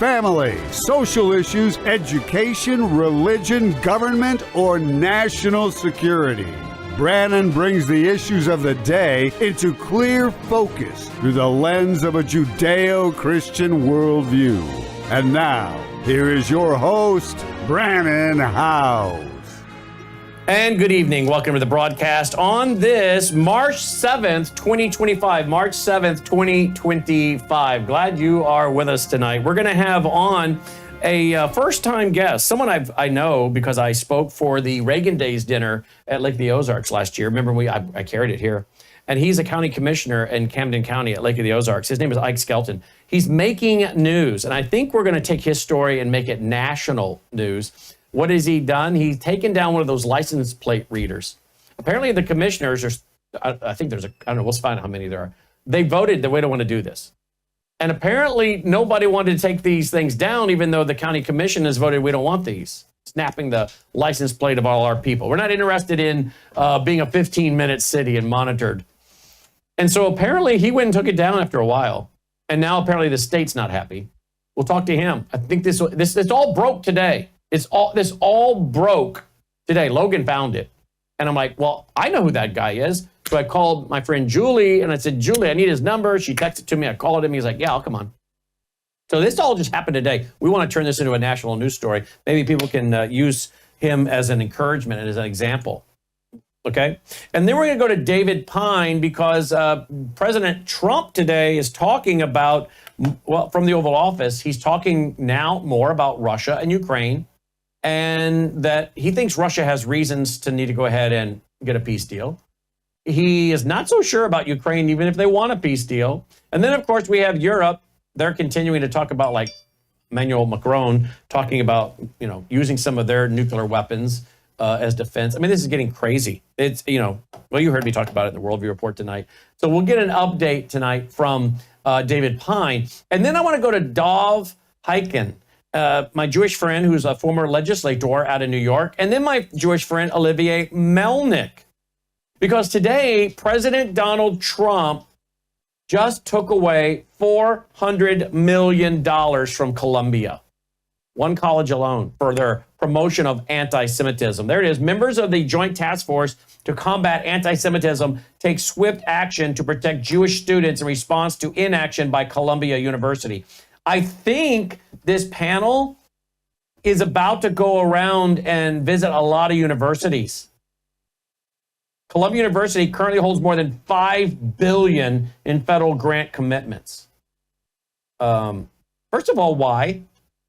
family, social issues, education, religion, government, or national security. Brannon brings the issues of the day into clear focus through the lens of a Judeo-Christian worldview. And now, here is your host, Brannon Howse. And good evening. Welcome to the broadcast on this March 7th, 2025. March 7th, 2025. Glad you are with us tonight. We're going to have on a first-time guest, someone I know because I spoke for the Reagan Days dinner at Lake of the Ozarks last year. Remember, I carried it here. And he's a county commissioner in Camden County at Lake of the Ozarks. His name is Ike Skelton. He's making news, and I think we're going to take his story and make it national news. What has he done? He's taken down one of those license plate readers. Apparently, the commissioners, I think there's I don't know, we'll find out how many there are. They voted that we don't want to do this. And apparently, nobody wanted to take these things down, even though the county commission has voted we don't want these, snapping the license plate of all our people. We're not interested in being a 15-minute city and monitored. And so apparently, he went and took it down after a while. And now apparently the state's not happy. We'll talk to him. I think this all broke today. This all broke today. Logan found it. And I'm like, well, I know who that guy is. So I called my friend Julie, and I said, Julie, I need his number. She texted to me. I called him. He's like, yeah, I'll come on. So this all just happened today. We want to turn this into a national news story. Maybe people can use him as an encouragement and as an example. Okay? And then we're going to go to David Pine because President Trump today is talking about, well, from the Oval Office, he's talking now more about Russia and Ukraine, and that he thinks Russia has reasons to need to go ahead and get a peace deal. He is not so sure about Ukraine, even if they want a peace deal. And then, of course, we have Europe. They're continuing to talk about, like, Emmanuel Macron talking about, using some of their nuclear weapons as defense. I mean, this is getting crazy. It's, well, you heard me talk about it in the Worldview Report tonight. So we'll get an update tonight from David Pine. And then I want to go to Dov Hikian, my Jewish friend who's a former legislator out of New York. And then my Jewish friend, Olivier Melnick. Because today, President Donald Trump just took away $400 million from Columbia, one college alone, for their promotion of anti-Semitism. There it is. Members of the Joint Task Force to Combat Anti-Semitism take swift action to protect Jewish students in response to inaction by Columbia University. I think this panel is about to go around and visit a lot of universities. Columbia University currently holds more than $5 billion in federal grant commitments. First of all, why?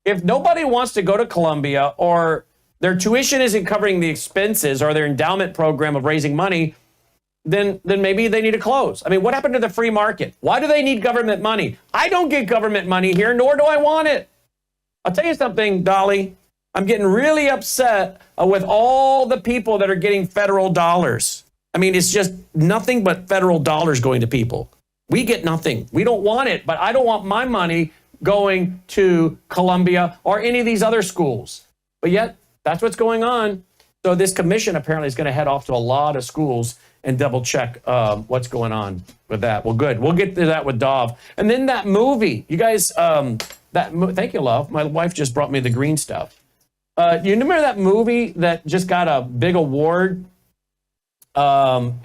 If nobody wants to go to Columbia, or their tuition isn't covering the expenses, or their endowment program of raising money, then maybe they need to close. I mean, what happened to the free market? Why do they need government money? I don't get government money here, nor do I want it. I'll tell you something, Dolly. I'm getting really upset with all the people that are getting federal dollars. I mean, it's just nothing but federal dollars going to people. We get nothing. We don't want it, but I don't want my money going to Columbia or any of these other schools. But yet, that's what's going on. So this commission apparently is going to head off to a lot of schools and double check what's going on with that. Well, good. We'll get to that with Dov. And then that movie, you guys, thank you, love. My wife just brought me the green stuff. You remember that movie that just got a big award? What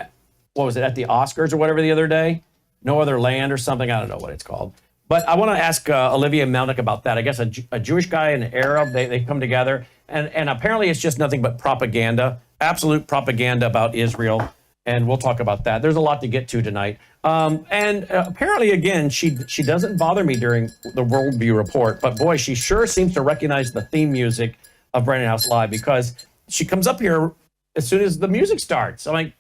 was it, at the Oscars or whatever the other day? No Other Land or something. I don't know what it's called. But I want to ask Olivier Melnick about that. I guess a Jewish guy and an Arab, they come together. And apparently it's just nothing but propaganda, absolute propaganda about Israel. And we'll talk about that. There's a lot to get to tonight. And apparently, again, she doesn't bother me during the Worldview Report. But boy, she sure seems to recognize the theme music of Brandon House Live, because she comes up here as soon as the music starts. I'm like,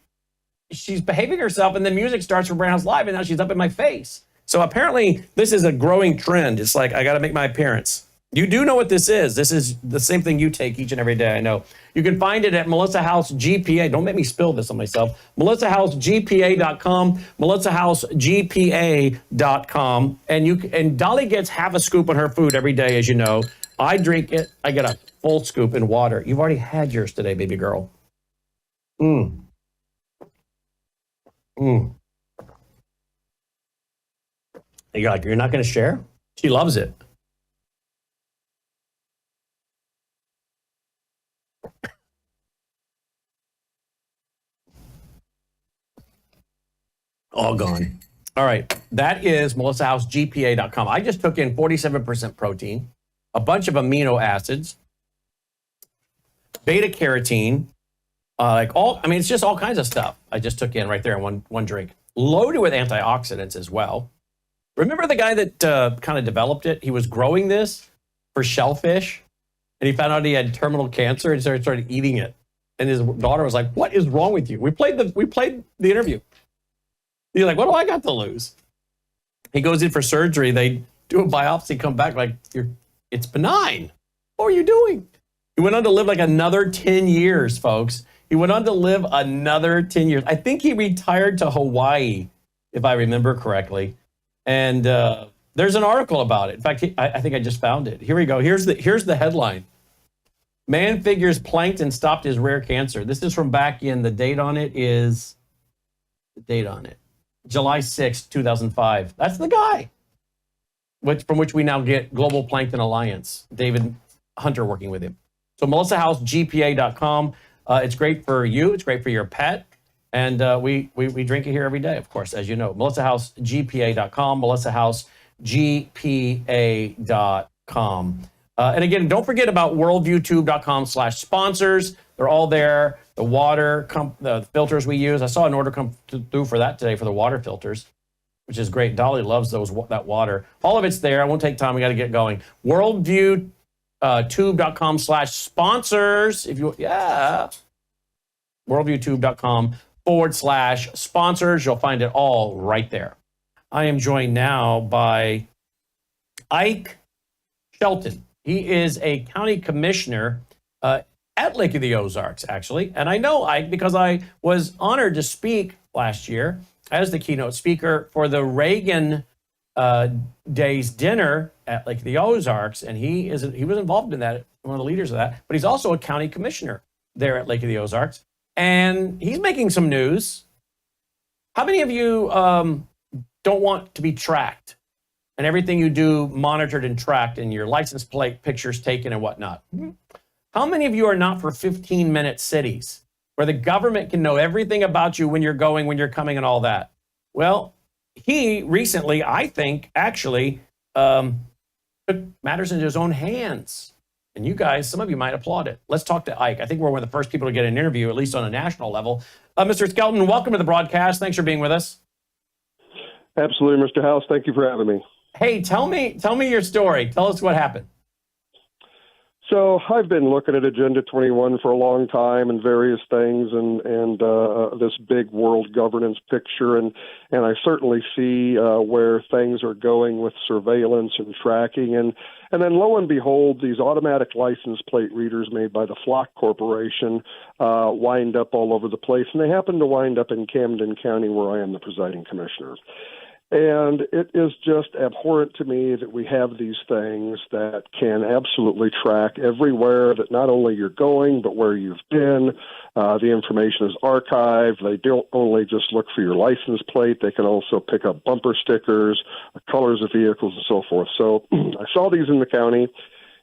she's behaving herself, and the music starts for Brandon House Live, and now she's up in my face. So apparently, this is a growing trend. It's like, I got to make my appearance. You do know what this is. This is the same thing you take each and every day, I know. You can find it at Melissa House GPA. Don't make me spill this on myself. MelissaHouseGPA.com, MelissaHouseGPA.com. And Dolly gets half a scoop on her food every day, as you know. I drink it. I get a full scoop in water. You've already had yours today, baby girl. You're like, you're not going to share? She loves it. All gone. All right. That is melissahousegpa.com. I just took in 47% protein, a bunch of amino acids, beta carotene, it's just all kinds of stuff I just took in right there in one drink. Loaded with antioxidants as well. Remember the guy that kind of developed it? He was growing this for shellfish, and he found out he had terminal cancer and started eating it. And his daughter was like, "What is wrong with you?" We played the interview. He's like, "What do I got to lose?" He goes in for surgery. They do a biopsy, come back like, it's benign. What are you doing? He went on to live like another 10 years, folks. He went on to live another 10 years. I think he retired to Hawaii, if I remember correctly. And there's an article about it. In fact, I think I just found it. Here we go. Here's the headline. Man figures plankton stopped his rare cancer. This is from back in, the date on it, July 6, 2005. That's the guy, from which we now get Global Plankton Alliance. David Hunter working with him. So melissahousegpa.com. It's great for you. It's great for your pet. And we drink it here every day, of course, as you know. melissahousegpa.com, melissahousegpa.com. And again, don't forget about worldviewtube.com/sponsors. They're all there. The water, the filters we use. I saw an order come through for that today for the water filters, which is great. Dolly loves that water. All of it's there. I won't take time. We got to get going. Worldviewtube.com/sponsors. Worldviewtube.com/sponsors. You'll find it all right there. I am joined now by Ike Skelton. He is a county commissioner at Lake of the Ozarks, actually. And I know Ike because I was honored to speak last year as the keynote speaker for the Reagan Days dinner at Lake of the Ozarks. And he was involved in that, one of the leaders of that. But he's also a county commissioner there at Lake of the Ozarks. And he's making some news. How many of you don't want to be tracked and everything you do monitored and tracked and your license plate pictures taken and whatnot? How many of you are not for 15-minute cities where the government can know everything about you when you're going, when you're coming, and all that? Well, he recently, I think, actually took matters into his own hands. And you guys, some of you might applaud it. Let's talk to Ike. I think we're one of the first people to get an interview, at least on a national level. Mr. Skelton, welcome to the broadcast. Thanks for being with us. Absolutely, Mr. House. Thank you for having me. Hey, tell me your story. Tell us what happened. So I've been looking at Agenda 21 for a long time and various things and this big world governance picture. And I certainly see where things are going with surveillance and tracking. And then lo and behold, these automatic license plate readers made by the Flock Corporation wind up all over the place. And they happen to wind up in Camden County, where I am the presiding commissioner. And it is just abhorrent to me that we have these things that can absolutely track everywhere, that not only you're going, but where you've been. The information is archived. They don't only just look for your license plate. They can also pick up bumper stickers, colors of vehicles, and so forth. So I saw these in the county.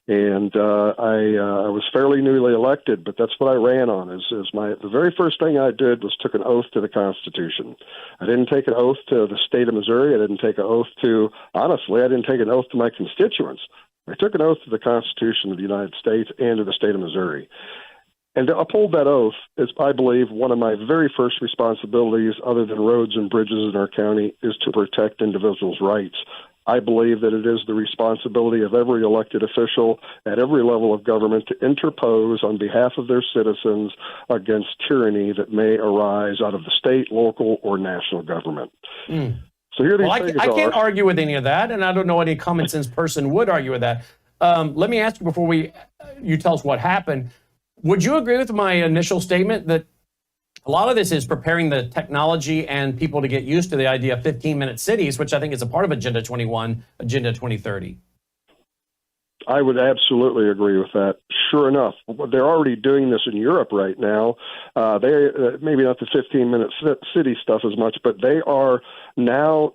And I was fairly newly elected, but that's what I ran on. The very first thing I did was took an oath to the Constitution. I didn't take an oath to the state of Missouri. I didn't take an oath I didn't take an oath to my constituents. I took an oath to the Constitution of the United States and to the state of Missouri. And to uphold that oath is, I believe, one of my very first responsibilities, other than roads and bridges in our county, is to protect individuals' rights. I believe that it is the responsibility of every elected official at every level of government to interpose on behalf of their citizens against tyranny that may arise out of the state, local, or national government. So here these things I can't argue with any of that, and I don't know any common sense person would argue with that. Let me ask you before you tell us what happened. Would you agree with my initial statement that a lot of this is preparing the technology and people to get used to the idea of 15-minute cities, which I think is a part of Agenda 21, Agenda 2030? I would absolutely agree with that. sure enough, they're already doing this in Europe right now. They maybe not the 15-minute city stuff as much, but they are now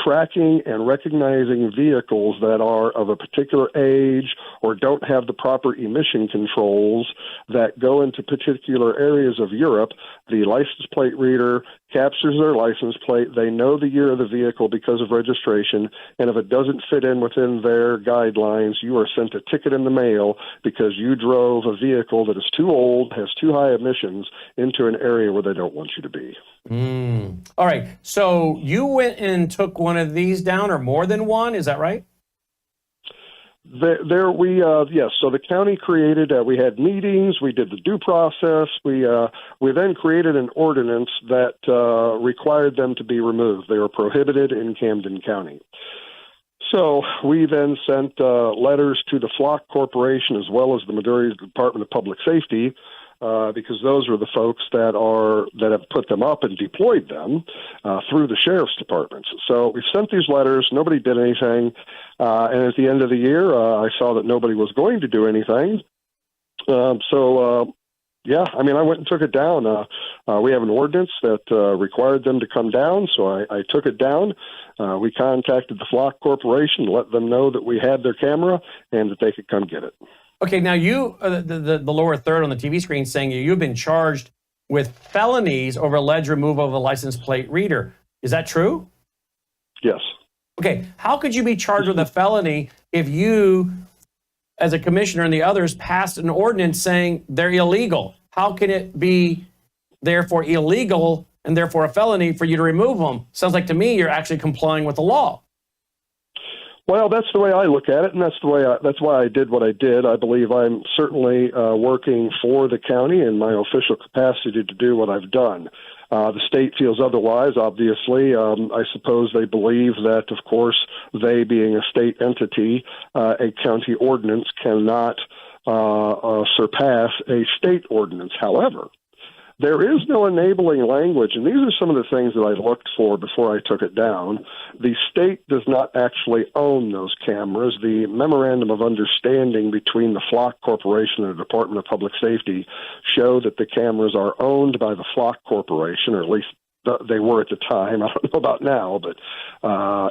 tracking and recognizing vehicles that are of a particular age or don't have the proper emission controls that go into particular areas of Europe. The license plate reader captures their license plate. They know the year of the vehicle because of registration, and if it doesn't fit in within their guidelines, you are sent a ticket in the mail because you drove a vehicle that is too old, has too high emissions, into an area where they don't want you to be. All right. So you went and took one of these down, or more than one, is that right? Yes. So the county created. We had meetings. We did the due process. We then created an ordinance that required them to be removed. They were prohibited in Camden County. So we then sent letters to the Flock Corporation as well as the Missouri Department of Public Safety, because those are the folks that have put them up and deployed them through the sheriff's departments. So we sent these letters. Nobody did anything. And at the end of the year, I saw that nobody was going to do anything. Yeah, I mean, I went and took it down. We have an ordinance that required them to come down, so I took it down. We contacted the Flock Corporation, let them know that we had their camera and that they could come get it. Okay, now you, the lower third on the TV screen saying you've been charged with felonies over alleged removal of a license plate reader. Is that true? Yes. Okay, how could you be charged with a felony if you, as a commissioner and the others, passed an ordinance saying they're illegal? How can it be therefore illegal and therefore a felony for you to remove them? Sounds like to me you're actually complying with the law. Well, that's the way I look at it, and that's why I did what I did. I believe I'm certainly working for the county in my official capacity to do what I've done. The state feels otherwise, obviously. I suppose they believe that, of course, they being a state entity, a county ordinance cannot surpass a state ordinance. However, there is no enabling language, and these are some of the things that I looked for before I took it down. The state does not actually own those cameras. The memorandum of understanding between the Flock Corporation and the Department of Public Safety show that the cameras are owned by the Flock Corporation, or at least they were at the time. I don't know about now, but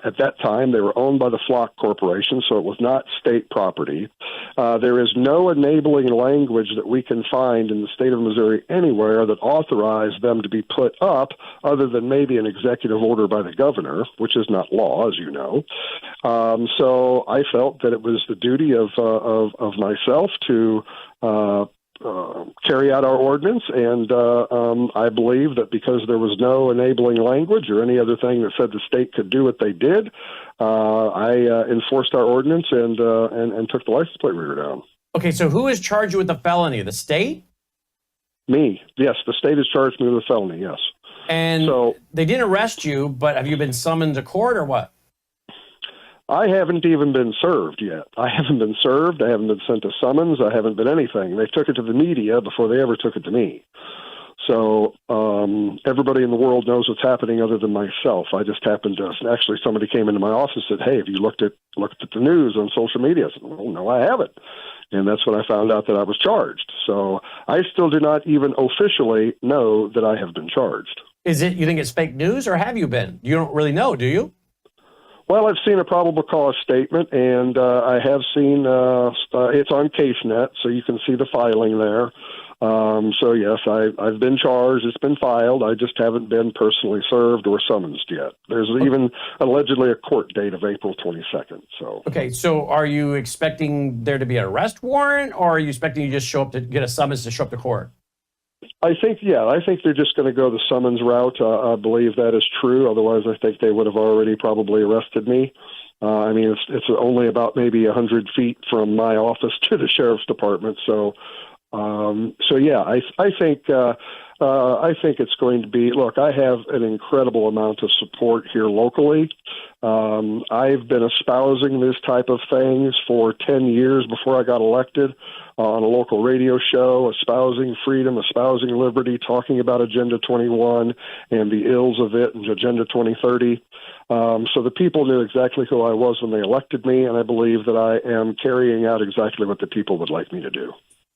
at that time they were owned by the Flock Corporation, so it was not state property. There is no enabling language that we can find in the state of Missouri anywhere that authorized them to be put up, other than maybe an executive order by the governor, which is not law, as you know. So I felt that it was the duty of myself to carry out our ordinance, and I believe that because there was no enabling language or any other thing that said the state could do what they did, I enforced our ordinance and took the license plate reader down. Okay, so who has charged you with the felony? The state? Me. Yes, the state has charged me with a felony, yes. And so they didn't arrest you, but have you been summoned to court or what? I haven't even been served yet. I haven't been served. I haven't been sent a summons. I haven't been anything. They took it to the media before they ever took it to me. So everybody in the world knows what's happening other than myself. I just happened to, actually somebody came into my office and said, "Hey, have you looked at the news on social media?" I said, "Well, no, I haven't." And that's when I found out that I was charged. So I still do not even officially know that I have been charged. Is it, you think it's fake news, or have you been? You don't really know, do you? Well, I've seen a probable cause statement, and I have seen it's on CaseNet, so you can see the filing there. So, yes, I've been charged. It's been filed. I just haven't been personally served or summoned yet. There's even allegedly a court date of April 22nd. So. Okay, so are you expecting there to be an arrest warrant, or are you expecting you just show up to get a summons to show up to court? I think they're just going to go the summons route. I believe that is true. Otherwise, I think they would have already probably arrested me. I mean, it's only about maybe 100 feet from my office to the sheriff's department. So yeah, I think I think it's going to be, look, I have an incredible amount of support here locally. I've been espousing this type of things for 10 years before I got elected on a local radio show, espousing freedom, espousing liberty, talking about Agenda 21 and the ills of it and Agenda 2030. So the people knew exactly who I was when they elected me, and I believe that I am carrying out exactly what the people would like me to do.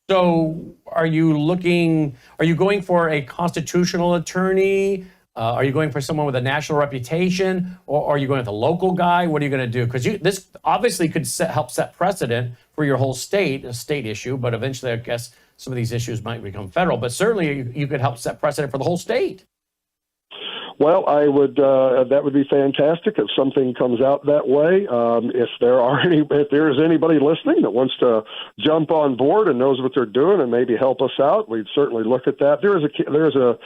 So are you going for a constitutional attorney? Are you going for someone with a national reputation, or are you going with a local guy? What are you going to do? Because this obviously could help set precedent for your whole state, a state issue, but eventually I guess some of these issues might become federal, but certainly you could help set precedent for the whole state. Well, I would. That would be fantastic if something comes out that way. If there is anybody listening that wants to jump on board and knows what they're doing and maybe help us out, we'd certainly look at that. There is a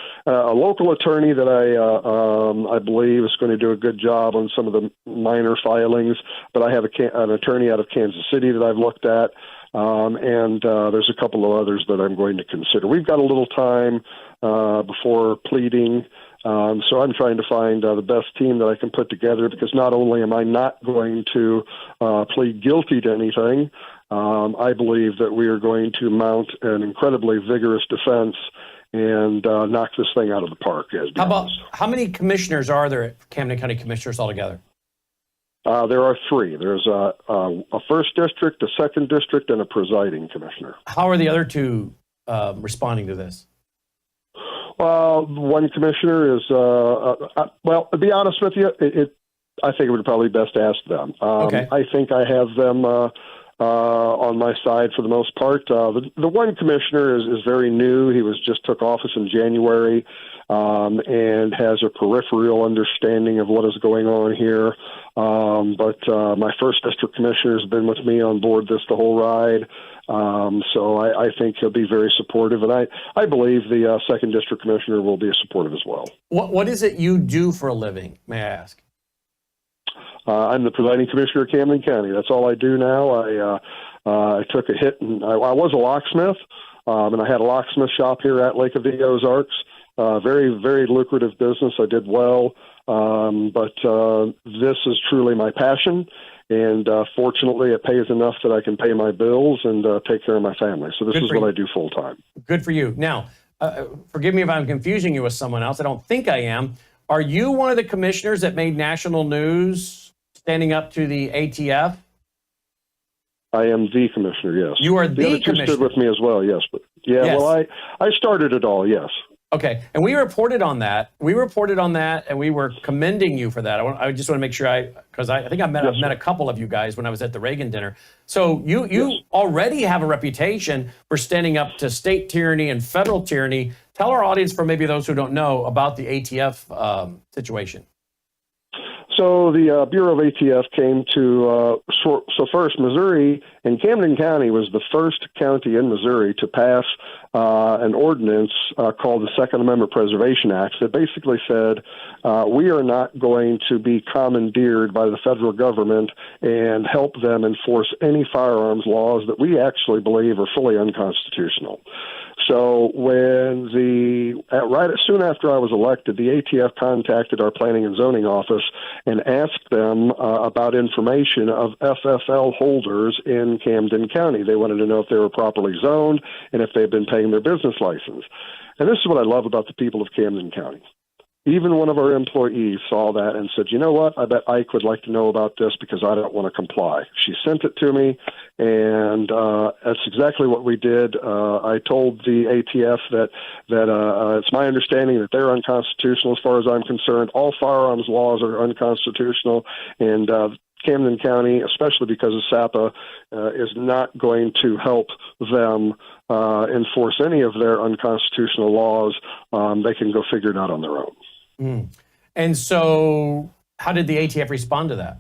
local attorney that I believe is going to do a good job on some of the minor filings, but I have an attorney out of Kansas City that I've looked at. And there's a couple of others that I'm going to consider. We've got a little time before pleading. So I'm trying to find the best team that I can put together, because not only am I not going to plead guilty to anything, I believe that we are going to mount an incredibly vigorous defense and knock this thing out of the park. How many commissioners are there at Camden County Commissioners altogether? There are three. There's a first district, a second district, and a presiding commissioner. How are the other two responding to this? One commissioner is, well, to be honest with you, I think it would probably be best to ask them. Okay. I think I have them on my side for the most part. The one commissioner is very new. He just took office in January and has a peripheral understanding of what is going on here. But my first district commissioner has been with me on board the whole ride. So I think he'll be very supportive, and I believe the second district commissioner will be supportive as well. What is it you do for a living, may I ask? I'm the presiding commissioner of Camden County. That's all I do now. I took a hit, and I was a locksmith, and I had a locksmith shop here at Lake of the Ozarks. Very, very lucrative business. I did well, but this is truly my passion. And fortunately, it pays enough that I can pay my bills and take care of my family. So this is what I do full time. Good for you. Now, forgive me if I'm confusing you with someone else. I don't think I am. Are you one of the commissioners that made national news standing up to the ATF? I am the commissioner, yes. You are the commissioner. You stood with me as well, yes. But yeah, yes. Well, I started it all, yes. Okay, and we reported on that. And we were commending you for that. I just want to make sure because I think I've met a couple of you guys when I was at the Reagan dinner. So you already have a reputation for standing up to state tyranny and federal tyranny. Tell our audience, for maybe those who don't know, about the ATF situation. So the Bureau of ATF came to, so first, Missouri and Camden County was the first county in Missouri to pass an ordinance called the Second Amendment Preservation Act that basically said we are not going to be commandeered by the federal government and help them enforce any firearms laws that we actually believe are fully unconstitutional. So when soon after I was elected, the ATF contacted our planning and zoning office and asked them about information of FFL holders in Camden County. They wanted to know if they were properly zoned and if they had been paying their business license. And this is what I love about the people of Camden County. Even one of our employees saw that and said, you know what, I bet Ike would like to know about this because I don't want to comply. She sent it to me, and that's exactly what we did. I told the ATF that it's my understanding that they're unconstitutional as far as I'm concerned. All firearms laws are unconstitutional, and Camden County, especially because of SAPA, is not going to help them enforce any of their unconstitutional laws. They can go figure it out on their own. Mm. And so how did the ATF respond to that?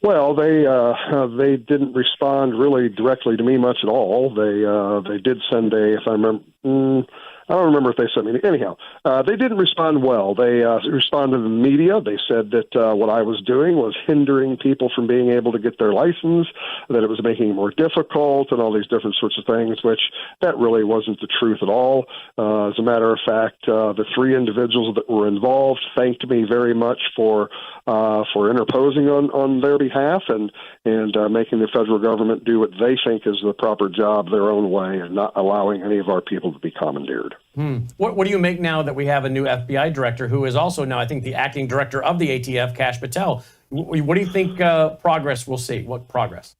Well, they didn't respond really directly to me much at all. They did send if I remember, I don't remember if they sent me. Anyhow, they didn't respond well. They responded to the media. They said that what I was doing was hindering people from being able to get their license, that it was making it more difficult, and all these different sorts of things, which that really wasn't the truth at all. As a matter of fact, the three individuals that were involved thanked me very much for interposing on their behalf and making the federal government do what they think is the proper job their own way and not allowing any of our people to be commandeered. What do you make now that we have a new FBI director who is also now, I think, the acting director of the ATF, Kash Patel? What do you think progress we'll see? What progress?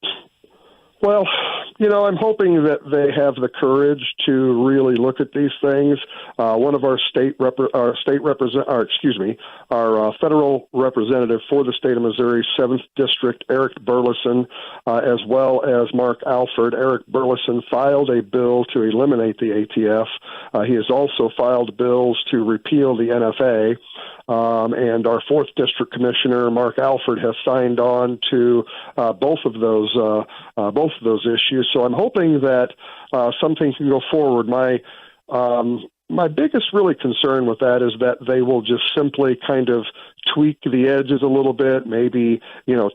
Our federal representative for the state of Missouri, 7th District, Eric Burleson, as well as Mark Alford. Eric Burleson filed a bill to eliminate the ATF. He has also filed bills to repeal the NFA. And our 4th District Commissioner, Mark Alford, has signed on to both of those issues. So I'm hoping that something can go forward. My biggest really concern with that is that they will just simply kind of tweak the edges a little bit, maybe,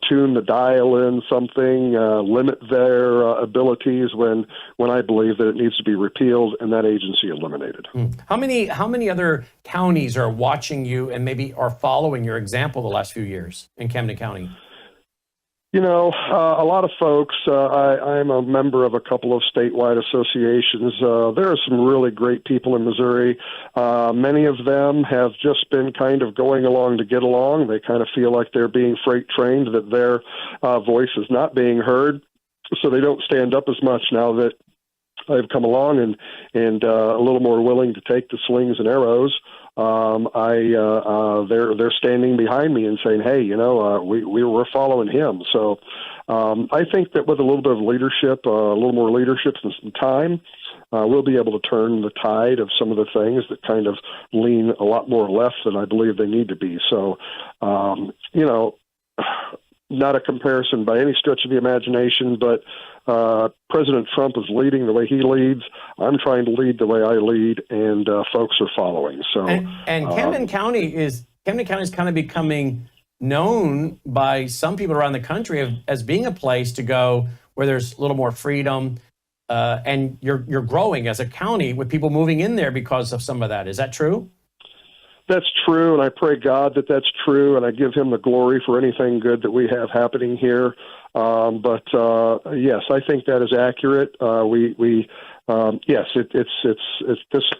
tune the dial in something, limit their abilities when I believe that it needs to be repealed and that agency eliminated. How many other counties are watching you and maybe are following your example the last few years in Camden County? A lot of folks, I'm a member of a couple of statewide associations. There are some really great people in Missouri. Many of them have just been kind of going along to get along. They kind of feel like they're being freight trained, that their voice is not being heard. So they don't stand up as much now that I've come along and a little more willing to take the slings and arrows. They're standing behind me and saying, hey, we're following him. So I think that with a little bit of leadership, a little more leadership and some time, we'll be able to turn the tide of some of the things that kind of lean a lot more left than I believe they need to be. So, not a comparison by any stretch of the imagination, but President Trump is leading the way he leads. I'm trying to lead the way I lead, and folks are following. So, and Camden County is kind of becoming known by some people around the country as being a place to go where there's a little more freedom, and you're growing as a county with people moving in there because of some of that. Is that true? That's true, and I pray God that that's true, and I give him the glory for anything good that we have happening here. But yes, I think that is accurate. Yes, it's just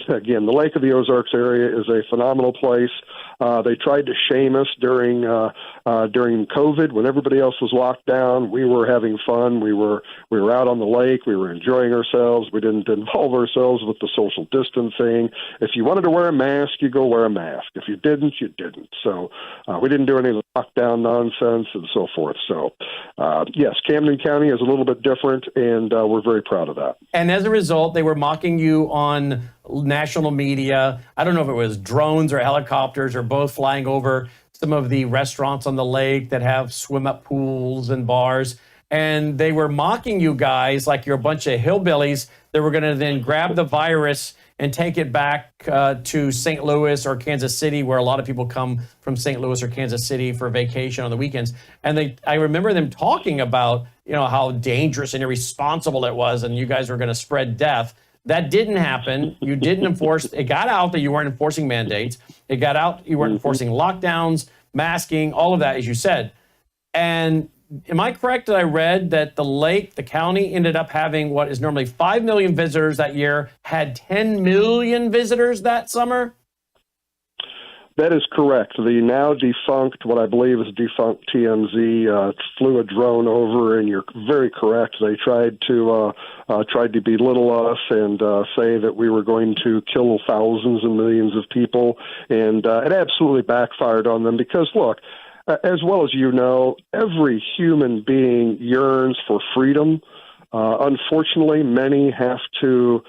again, the Lake of the Ozarks area is a phenomenal place. They tried to shame us during COVID when everybody else was locked down. We were having fun. We were out on the lake. We were enjoying ourselves. We didn't involve ourselves with the social distancing. If you wanted to wear a mask, you go wear a mask. If you didn't, you didn't. So we didn't do any of the lockdown nonsense and so forth. So yes, Camden County is a little bit different, and we're very proud of that. And as a result, they were mocking you on national media. I don't know if it was drones or helicopters or both flying over some of the restaurants on the lake that have swim-up pools and bars. And they were mocking you guys like you're a bunch of hillbillies that were going to then grab the virus and take it back to St. Louis or Kansas City, where a lot of people come from St. Louis or Kansas City for vacation on the weekends. And I remember them talking about, how dangerous and irresponsible it was, and you guys were going to spread death. That didn't happen. You didn't enforce. It got out that you weren't enforcing mandates. It got out you weren't enforcing lockdowns, masking, all of that, as you said. And am I correct that I read that the county ended up having what is normally 5 million visitors that year, had 10 million visitors that summer? That is correct. The now defunct, what I believe is defunct TMZ, flew a drone over, and you're very correct. They tried to belittle us and say that we were going to kill thousands and millions of people, and it absolutely backfired on them because, look, as well as every human being yearns for freedom. Unfortunately, many have to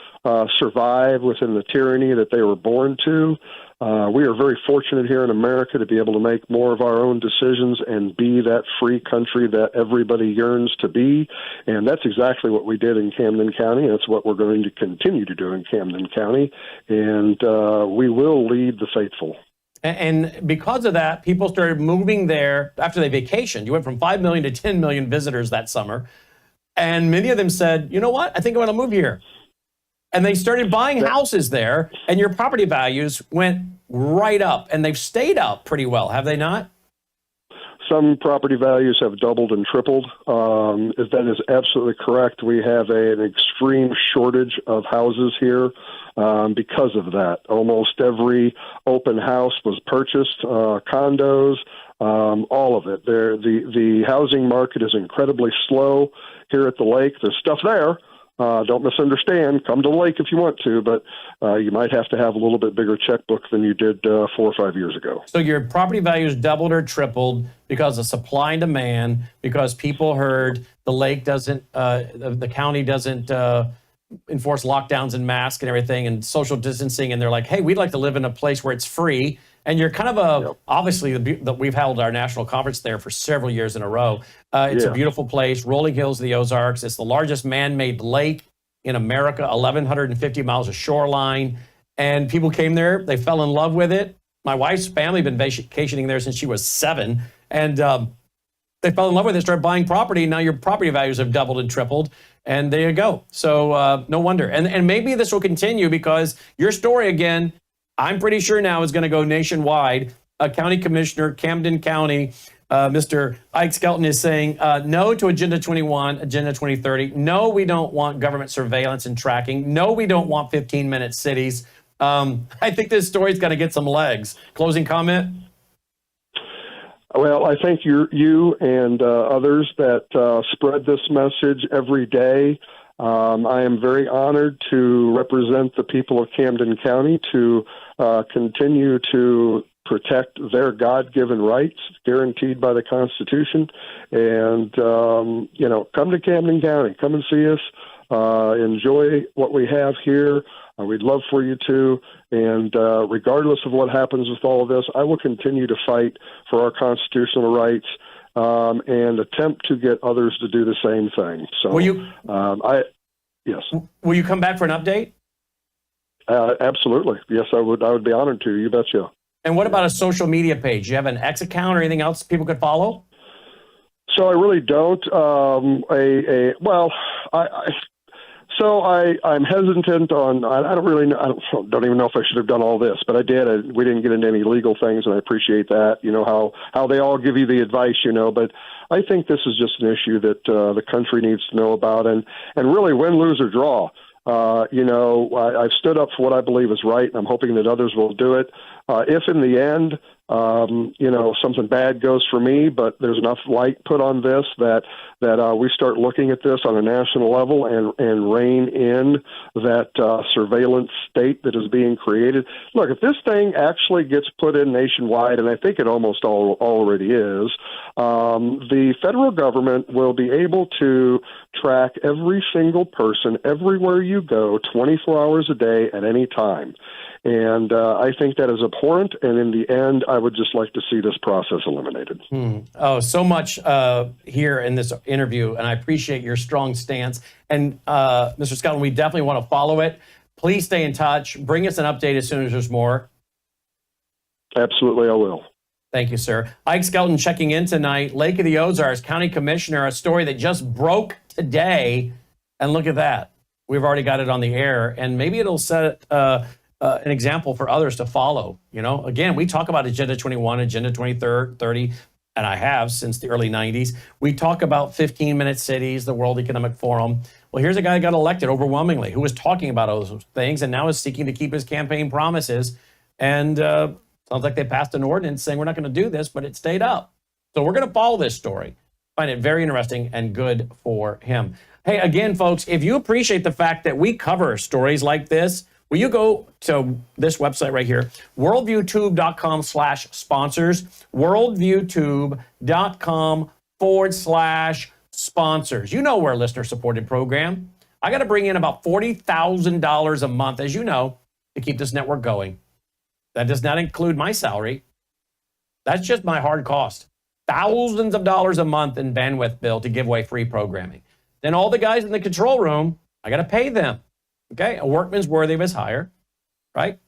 survive within the tyranny that they were born to. We are very fortunate here in America to be able to make more of our own decisions and be that free country that everybody yearns to be. And that's exactly what we did in Camden County. That's what we're going to continue to do in Camden County. And we will lead the faithful. And because of that, people started moving there after they vacationed. You went from 5 million to 10 million visitors that summer. And many of them said, you know what, I think I want to move here. And they started buying houses there, and your property values went right up, and they've stayed up pretty well, have they not? Some property values have doubled and tripled. That is absolutely correct. We have an extreme shortage of houses here because of that. Almost every open house was purchased, condos, all of it. The housing market is incredibly slow here at the lake. There's stuff there. Don't misunderstand. Come to the lake if you want to, but you might have to have a little bit bigger checkbook than you did 4 or 5 years ago. So your property values doubled or tripled because of supply and demand, because people heard the lake doesn't, the county doesn't enforce lockdowns and masks and everything and social distancing, and they're like, hey, we'd like to live in a place where it's free. And you're kind of obviously, we've held our national conference there for several years in a row. It's a beautiful place, rolling hills of the Ozarks. It's the largest man-made lake in America, 1,150 miles of shoreline. And people came there, they fell in love with it. My wife's family had been vacationing there since she was 7. And they fell in love with it, started buying property. Now your property values have doubled and tripled. And there you go. So no wonder. And maybe this will continue because your story, again, I'm pretty sure now is going to go nationwide. County Commissioner, Camden County, Mr. Ike Skelton is saying no to Agenda 21, Agenda 2030. No, we don't want government surveillance and tracking. No, we don't want 15-minute cities. I think this story's going to get some legs. Closing comment? Well, I thank you and others that spread this message every day. I am very honored to represent the people of Camden County to continue to protect their God-given rights guaranteed by the Constitution. And, come to Camden County. Come and see us. Enjoy what we have here. We'd love for you to. And regardless of what happens with all of this, I will continue to fight for our constitutional rights and attempt to get others to do the same thing. So, yes. Will you come back for an update? Absolutely. Yes, I would. I would be honored to. You betcha. And what about a social media page? Do you have an X account or anything else people could follow? So I really don't. I'm hesitant on. I don't really know. I don't even know if I should have done all this, but I did. We didn't get into any legal things, and I appreciate that. You know how they all give you the advice, but I think this is just an issue that the country needs to know about, and really win, lose, or draw. I've stood up for what I believe is right, and I'm hoping that others will do it. If in the end, something bad goes for me, but there's enough light put on this that we start looking at this on a national level and rein in that surveillance state that is being created. Look, if this thing actually gets put in nationwide, and I think it almost already is, the federal government will be able to track every single person everywhere you go 24 hours a day at any time. And I think that is abhorrent. And in the end, I would just like to see this process eliminated. Oh, so much here in this interview. And I appreciate your strong stance. And Mr. Skelton, we definitely want to follow it. Please stay in touch. Bring us an update as soon as there's more. Absolutely, I will. Thank you, sir. Ike Skelton checking in tonight. Lake of the Ozarks County Commissioner, a story that just broke today. And look at that. We've already got it on the air. And maybe it'll set an example for others to follow. Again, we talk about Agenda 21, Agenda 2030, and I have since the early 90s. We talk about 15-minute cities, the World Economic Forum. Well, here's a guy who got elected overwhelmingly, who was talking about those things and now is seeking to keep his campaign promises. And sounds like they passed an ordinance saying we're not going to do this, but it stayed up. So we're going to follow this story. Find it very interesting and good for him. Hey, again, folks, if you appreciate the fact that we cover stories like this, will you go to this website right here, worldviewtube.com/sponsors, worldviewtube.com/sponsors. sponsors. You know we're a listener-supported program. I got to bring in about $40,000 a month, as you know, to keep this network going. That does not include my salary. That's just my hard cost. Thousands of dollars a month in bandwidth bill to give away free programming. Then all the guys in the control room, I got to pay them. Okay, a workman's worthy of his hire, right?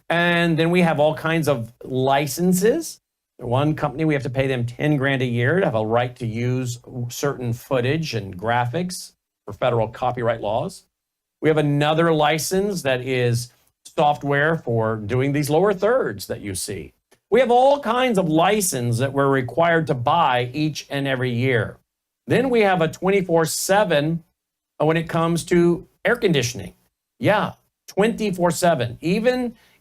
And then we have all kinds of licenses. One company, we have to pay them 10 grand a year to have a right to use certain footage and graphics for federal copyright laws. We have another license that is software for doing these lower thirds that you see. We have all kinds of license that we're required to buy each and every year. Then we have a 24/7 when it comes to air conditioning. Yeah, 24/7.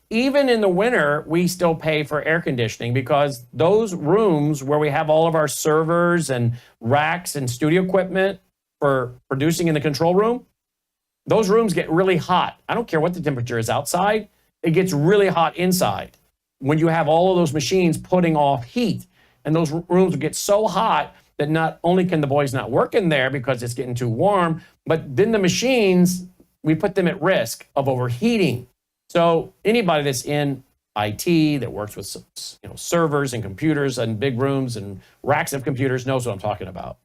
Even in the winter, we still pay for air conditioning because those rooms where we have all of our servers and racks and studio equipment for producing in the control room, those rooms get really hot. I don't care what the temperature is outside, it gets really hot inside when you have all of those machines putting off heat. And those rooms get so hot that not only can the boys not work in there because it's getting too warm, but then the machines, we put them at risk of overheating. So anybody that's in IT that works with servers and computers and big rooms and racks of computers knows what I'm talking about.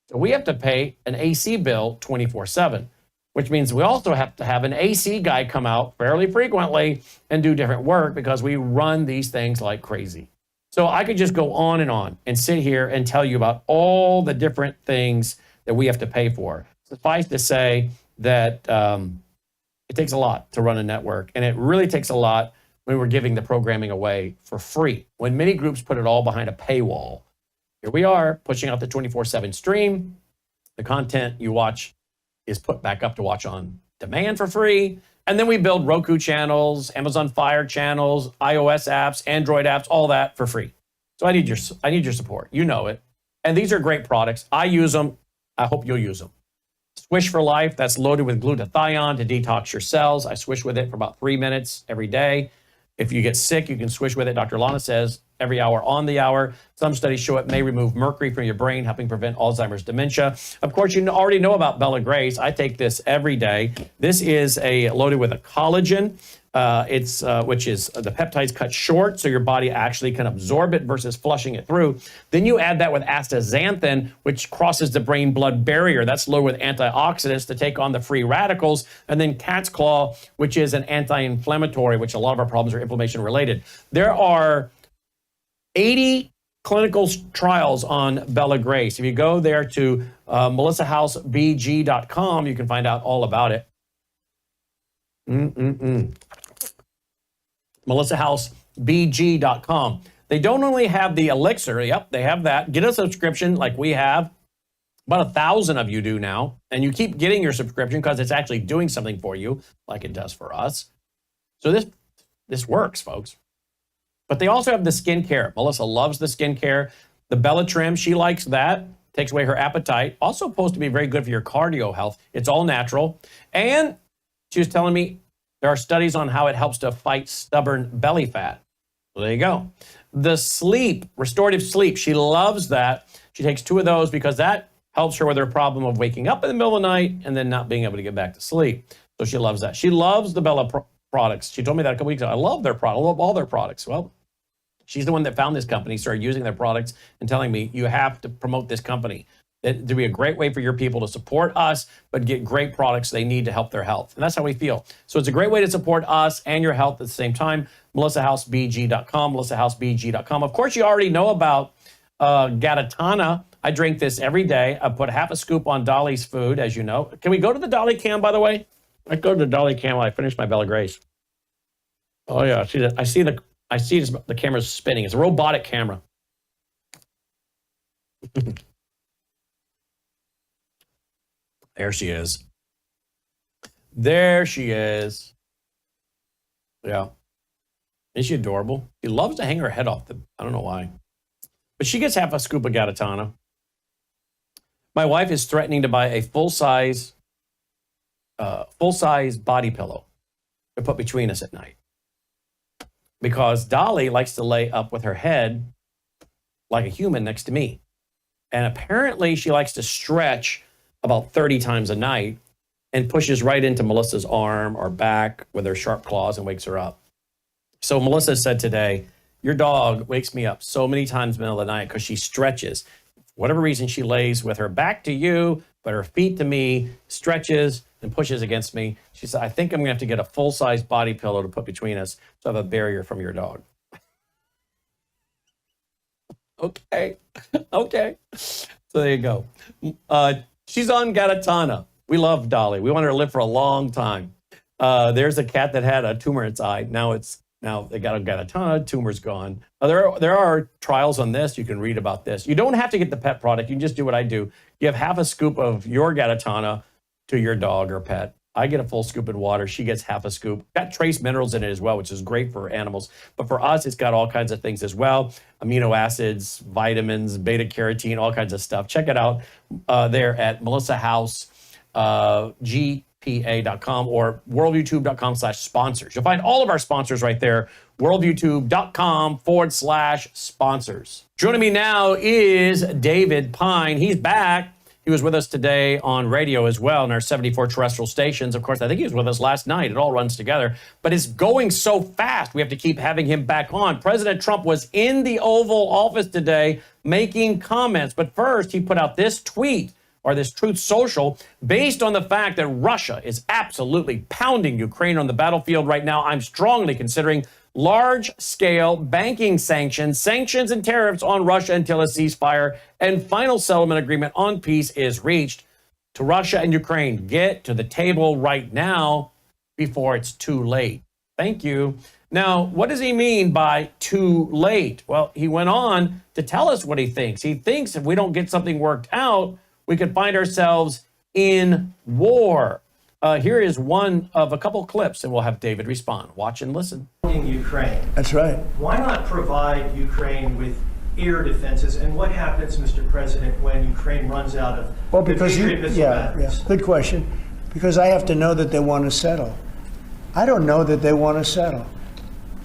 So we have to pay an AC bill 24/7, which means we also have to have an AC guy come out fairly frequently and do different work because we run these things like crazy. So I could just go on and sit here and tell you about all the different things that we have to pay for. Suffice to say that it takes a lot to run a network, and it really takes a lot when we're giving the programming away for free. When many groups put it all behind a paywall. Here we are pushing out the 24/7 stream. The content you watch is put back up to watch on demand for free. And then we build Roku channels, Amazon Fire channels, iOS apps, Android apps, all that for free. So I need your support. You know it. And these are great products. I use them. I hope you'll use them. Swish for Life, that's loaded with glutathione to detox your cells. I swish with it for about 3 minutes every day. If you get sick, you can swish with it. Dr. Lana says every hour on the hour. Some studies show it may remove mercury from your brain, helping prevent Alzheimer's dementia. Of course, you already know about Bella Grace. I take this every day. This is loaded with a collagen. Which is the peptides cut short so your body actually can absorb it versus flushing it through. Then you add that with astaxanthin, which crosses the brain-blood barrier. That's loaded with antioxidants to take on the free radicals. And then cat's claw, which is an anti-inflammatory, which a lot of our problems are inflammation-related. There are 80 clinical trials on Bella Grace. If you go there to melissahousebg.com, you can find out all about it. melissahousebg.com. They don't only have the elixir. Yep, they have that. Get a subscription like we have. About 1,000 of you do now. And you keep getting your subscription because it's actually doing something for you like it does for us. So this works, folks. But they also have the skincare. Melissa loves the skincare. The Bella Trim, she likes that. Takes away her appetite. Also supposed to be very good for your cardio health. It's all natural. And she was telling me there are studies on how it helps to fight stubborn belly fat. Well, there you go. The sleep, restorative sleep, she loves that. She takes 2 of those because that helps her with her problem of waking up in the middle of the night and then not being able to get back to sleep. So she loves that. She loves the Bella products. She told me that a couple weeks ago. I love their product. I love all their products. Well, she's the one that found this company, started using their products and telling me, you have to promote this company. It to be a great way for your people to support us, but get great products they need to help their health. And that's how we feel. So it's a great way to support us and your health at the same time. melissahousebg.com, melissahousebg.com. Of course, you already know about Gatatana. I drink this every day. I put half a scoop on Dolly's food, as you know. Can we go to the Dolly cam, by the way? I go to the Dolly cam while I finish my Bella Grace. Oh, yeah. I see the camera's spinning. It's a robotic camera. There she is. There she is. Yeah. Isn't she adorable? She loves to hang her head off. I don't know why. But she gets half a scoop of Gatatana. My wife is threatening to buy a full-size body pillow to put between us at night. Because Dolly likes to lay up with her head like a human next to me. And apparently she likes to stretch about 30 times a night and pushes right into Melissa's arm or back with her sharp claws and wakes her up. So Melissa said today, your dog wakes me up so many times in the middle of the night because she stretches. For whatever reason, she lays with her back to you, but her feet to me, stretches and pushes against me. She said, I think I'm going to have to get a full-size body pillow to put between us to have a barrier from your dog. Okay. So there you go. She's on Galatana. We love Dolly. We want her to live for a long time. There's a cat that had a tumor in its eye. Now they got a Galatana, tumor's gone. There are trials on this. You can read about this. You don't have to get the pet product. You can just do what I do. Give half a scoop of your Galatana to your dog or pet. I get a full scoop in water. She gets half a scoop. Got trace minerals in it as well, which is great for animals. But for us, it's got all kinds of things as well. Amino acids, vitamins, beta carotene, all kinds of stuff. Check it out there at Melissa House, GPA.com or worldviewtube.com/sponsors. You'll find all of our sponsors right there, worldviewtube.com/sponsors. Joining me now is David Pine. He's back. He was with us today on radio as well in our 74 terrestrial stations. Of course, I think he was with us last night. It all runs together. But it's going so fast, we have to keep having him back on. President Trump was in the Oval Office today making comments. But first, he put out this tweet, or this Truth Social, based on the fact that Russia is absolutely pounding Ukraine on the battlefield right now. I'm strongly considering large-scale banking sanctions and tariffs on Russia until a ceasefire and final settlement agreement on peace is reached. To Russia and Ukraine, get to the table right now before it's too late. Thank you. Now, what does he mean by too late? Well, he went on to tell us what he thinks. He thinks if we don't get something worked out, we could find ourselves in war. Here is one of a couple clips, and we'll have David respond. Watch and listen. Ukraine. That's right. Why not provide Ukraine with air defenses? And what happens, Mr. President, when Ukraine runs out of Patriot missile batteries? Good question. Because I have to know that they want to settle. I don't know that they want to settle.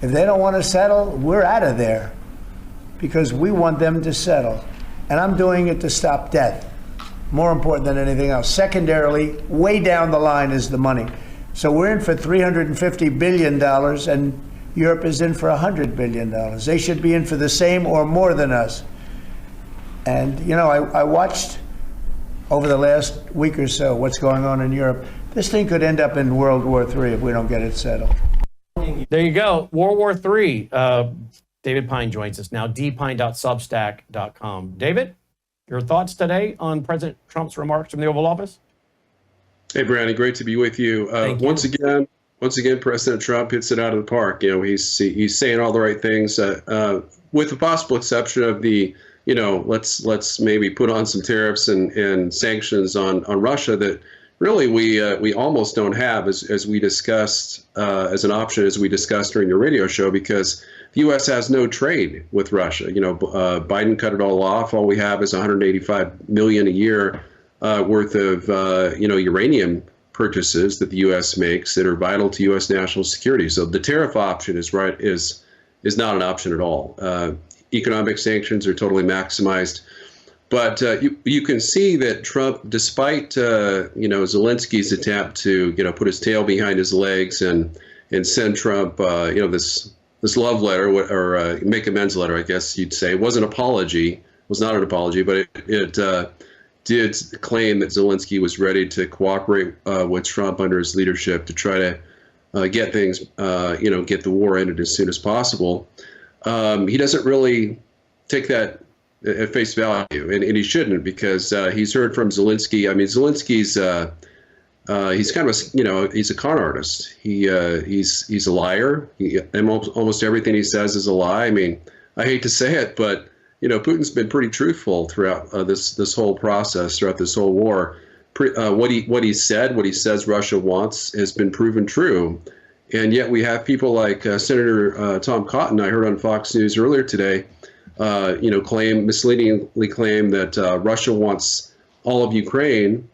If they don't want to settle, we're out of there because we want them to settle. And I'm doing it to stop death. More important than anything else. Secondarily, way down the line is the money. So we're in for $350 billion, and Europe is in for $100 billion. They should be in for the same or more than us. And, you know, I watched over the last week or so what's going on in Europe. This thing could end up in World War III if we don't get it settled. There you go. World War III. David Pine joins us now, dpine.substack.com. David? Your thoughts today on President Trump's remarks from the Oval Office? Hey, Brandon, great to be with you. Once again, President Trump hits it out of the park. You know, he's saying all the right things, with the possible exception of the, you know, let's maybe put on some tariffs and sanctions on Russia that really we almost don't have as we discussed as an option as we discussed during the radio show, because the U.S. has no trade with Russia. You know, Biden cut it all off. All we have is 185 million a year worth of uranium purchases that the U.S. makes that are vital to U.S. national security. So the tariff option is not an option at all. Economic sanctions are totally maximized. But you can see that Trump, despite Zelensky's attempt to put his tail behind his legs and send Trump this love letter or make amends letter, I guess you'd say, was not an apology, but it did claim that Zelensky was ready to cooperate with Trump under his leadership to try to get things, get the war ended as soon as possible. He doesn't really take that at face value, and he shouldn't, because he's heard from Zelensky. I mean, Zelensky's he's kind of he's a con artist. He's a liar. Almost everything he says is a lie. I mean, I hate to say it, but Putin's been pretty truthful throughout this whole process, throughout this whole war. What he says Russia wants has been proven true, and yet we have people like Senator Tom Cotton, I heard on Fox News earlier today, misleadingly claim that Russia wants all of Ukraine,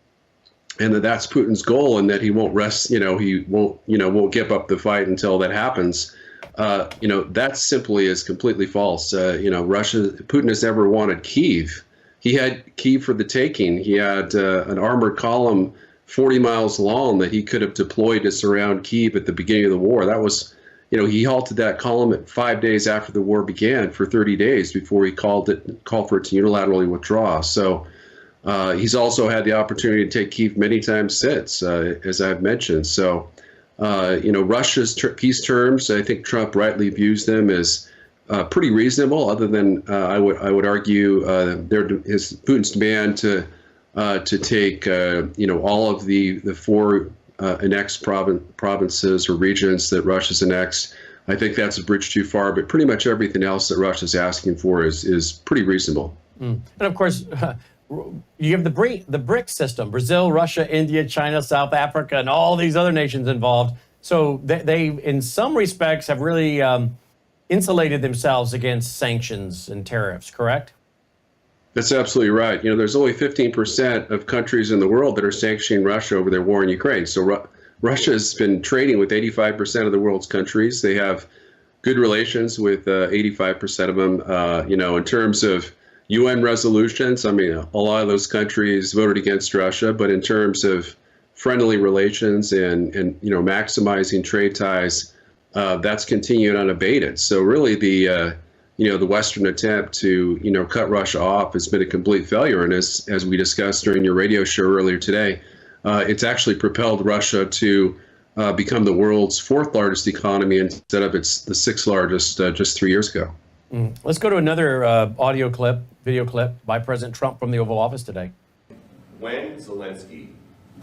and that's Putin's goal, and that he won't rest. He won't give up the fight until that happens. That simply is completely false. Putin has never wanted Kyiv. he had Kyiv for the taking. He had an armored column 40 miles long that he could have deployed to surround Kyiv at the beginning of the war. That was, he halted that column at 5 days after the war began for 30 days before he called for it to unilaterally withdraw. So he's also had the opportunity to take Kyiv many times since, as I've mentioned. So, Russia's peace terms, I think Trump rightly views them as pretty reasonable, other than I would argue Putin's demand to take all of the four annexed provinces or regions that Russia's annexed. I think that's a bridge too far, but pretty much everything else that Russia's asking for is pretty reasonable. And of course, you have the BRIC system: Brazil, Russia, India, China, South Africa, and all these other nations involved. So they in some respects, have really insulated themselves against sanctions and tariffs, correct? That's absolutely right. There's only 15% of countries in the world that are sanctioning Russia over their war in Ukraine. So Russia has been trading with 85% of the world's countries. They have good relations with 85% of them. In terms of UN resolutions, a lot of those countries voted against Russia, but in terms of friendly relations and maximizing trade ties, that's continued unabated. So really the Western attempt to, cut Russia off has been a complete failure. And as we discussed during your radio show earlier today, it's actually propelled Russia to become the world's fourth largest economy instead of the sixth largest just 3 years ago. Let's go to another video clip by President Trump from the Oval Office today. When Zelensky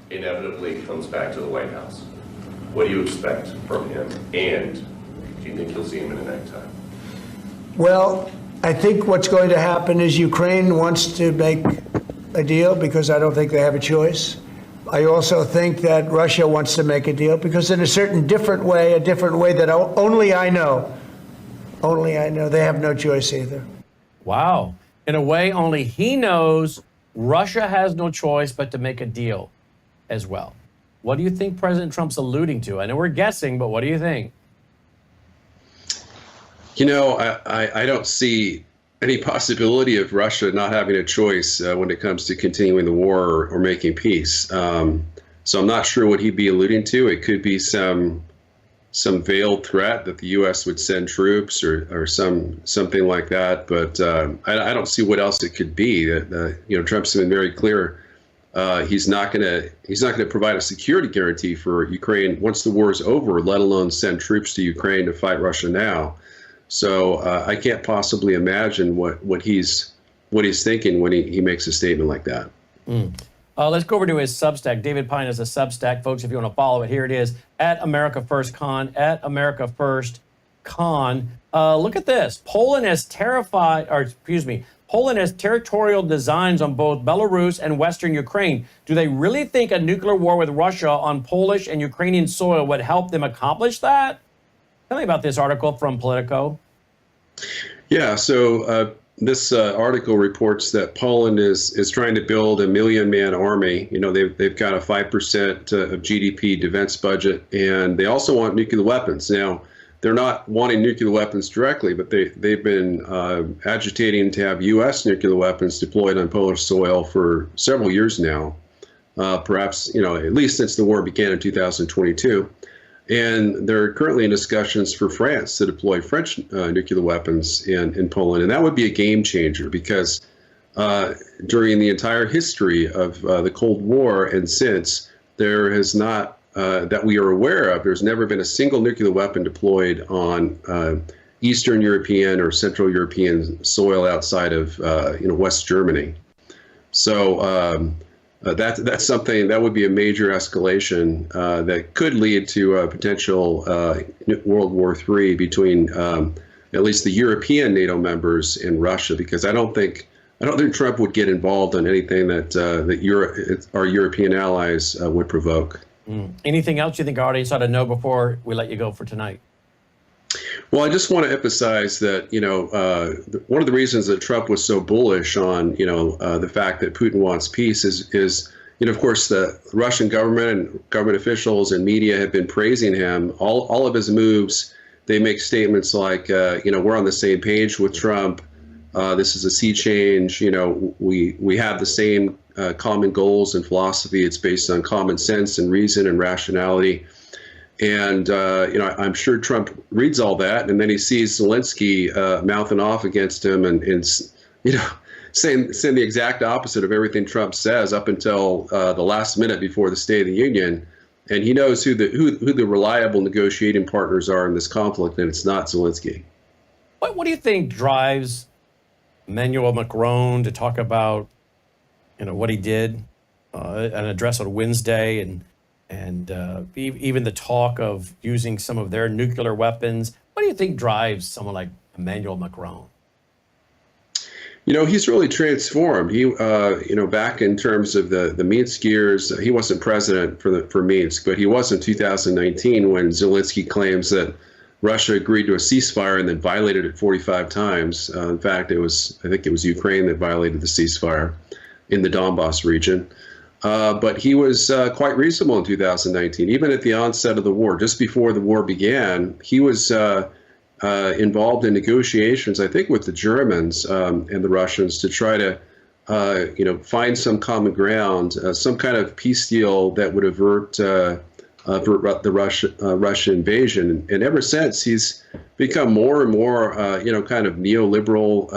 inevitably comes back to the White House, what do you expect from him? And do you think you'll see him in a necktie? Well, I think what's going to happen is Ukraine wants to make a deal because I don't think they have a choice. I also think that Russia wants to make a deal because in a different way that only I know, they have no choice either. Wow. In a way only he knows, Russia has no choice but to make a deal as well. What do you think President Trump's alluding to? I know we're guessing, but what do you think? I don't see any possibility of Russia not having a choice when it comes to continuing the war or making peace. So I'm not sure what he'd be alluding to. It could be some veiled threat that the U.S. would send troops or something like that. But I don't see what else it could be. Trump's been very clear. He's not going to provide a security guarantee for Ukraine once the war is over, let alone send troops to Ukraine to fight Russia now. So I can't possibly imagine what he's thinking when he makes a statement like that. Let's go over to his Substack. David Pine has a Substack, folks. If you want to follow it, here it is: @AmericaFirstCon, @AmericaFirstCon. Look at this: Poland has territorial designs on both Belarus and Western Ukraine. Do they really think a nuclear war with Russia on Polish and Ukrainian soil would help them accomplish that? Tell me about this article from Politico. Yeah, so this article reports that Poland is trying to build a 1 million-man army. They've got a 5% of GDP defense budget, and they also want nuclear weapons. Now, they're not wanting nuclear weapons directly, but they've been agitating to have U.S. nuclear weapons deployed on Polish soil for several years now, perhaps, at least since the war began in 2022. And they're currently in discussions for France to deploy French nuclear weapons in Poland. And that would be a game changer because during the entire history of the Cold War and since, there has not, that we are aware of, there's never been a single nuclear weapon deployed on Eastern European or Central European soil outside of West Germany. So that's something that would be a major escalation that could lead to a potential World War III between at least the European NATO members and Russia, because I don't think Trump would get involved in anything that our European allies would provoke. Anything else you think our audience ought to know before we let you go for tonight? Well, I just want to emphasize that, one of the reasons that Trump was so bullish on, the fact that Putin wants peace is, of course, the Russian government and government officials and media have been praising him. All of his moves, they make statements like, we're on the same page with Trump. This is a sea change. We have the same common goals and philosophy. It's based on common sense and reason and rationality. And, I'm sure Trump reads all that, and then he sees Zelensky mouthing off against him and saying the exact opposite of everything Trump says up until the last minute before the State of the Union. And he knows who the reliable negotiating partners are in this conflict, and it's not Zelensky. What do you think drives Emmanuel Macron to talk about, what he did, an address on Wednesday, and even the talk of using some of their nuclear weapons? What do you think drives someone like Emmanuel Macron? He's really transformed. He, back in terms of the Minsk years, he wasn't president for Minsk, but he was in 2019 when Zelensky claims that Russia agreed to a ceasefire and then violated it 45 times. In fact, I think it was Ukraine that violated the ceasefire in the Donbass region. But he was quite reasonable in 2019, even at the onset of the war. Just before the war began, he was involved in negotiations, I think, with the Germans and the Russians to try to, find some common ground, some kind of peace deal that would avert the Russian invasion. And ever since, he's become more and more, kind of neoliberal,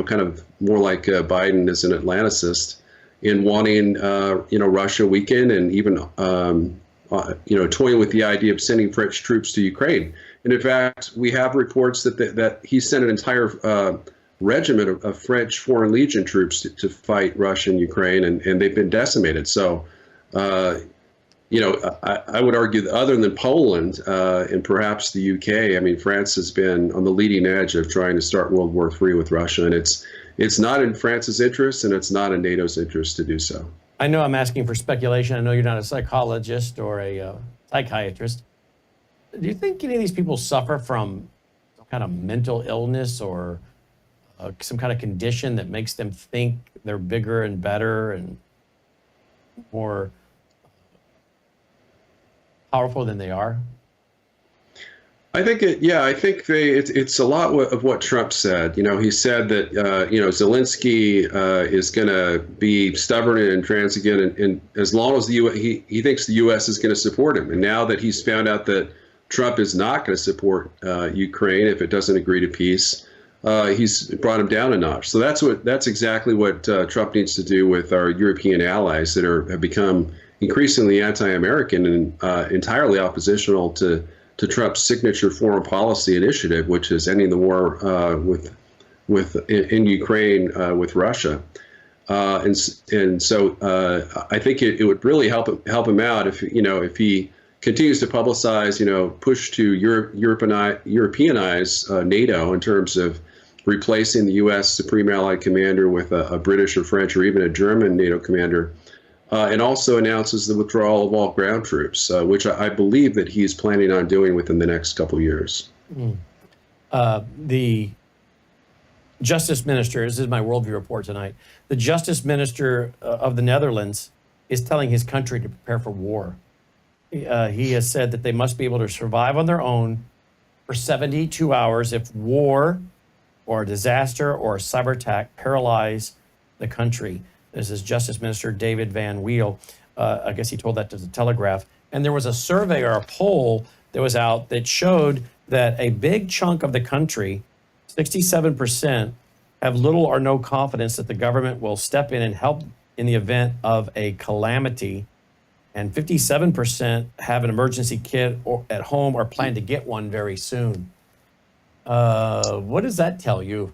kind of more like Biden is an Atlanticist in wanting, Russia weakened and even, toying with the idea of sending French troops to Ukraine. And in fact, we have reports that he sent an entire regiment of French Foreign Legion troops to fight Russia and Ukraine, and they've been decimated. So, I would argue that other than Poland and perhaps the UK, France has been on the leading edge of trying to start World War III with Russia, and it's not in France's interest, and it's not in NATO's interest to do so. I know I'm asking for speculation. I know you're not a psychologist or a psychiatrist. Do you think any of these people suffer from some kind of mental illness or some kind of condition that makes them think they're bigger and better and more powerful than they are? I think it's a lot of what Trump said. He said that Zelensky is going to be stubborn and intransigent, and as long as he thinks the U.S. is going to support him. And now that he's found out that Trump is not going to support Ukraine if it doesn't agree to peace, he's brought him down a notch. So that's exactly what Trump needs to do with our European allies that have become increasingly anti-American and entirely oppositional to Trump's signature foreign policy initiative, which is ending the war in Ukraine with Russia. And so I think it would really help him out if he continues to publicize, push to Europeanize NATO in terms of replacing the U.S. Supreme Allied Commander with a British or French or even a German NATO commander, and also announces the withdrawal of all ground troops, which I believe that he's planning on doing within the next couple of years. The Justice Minister, this is my Worldview Report tonight, the Justice Minister of the Netherlands is telling his country to prepare for war. He has said that they must be able to survive on their own for 72 hours if war or a disaster or a cyber attack paralyze the country. This is Justice Minister David Van Weel. I guess he told that to the Telegraph. And there was a survey or a poll that was out that showed that a big chunk of the country, 67%, have little or no confidence that the government will step in and help in the event of a calamity. And 57% have an emergency kit at home or plan to get one very soon. What does that tell you?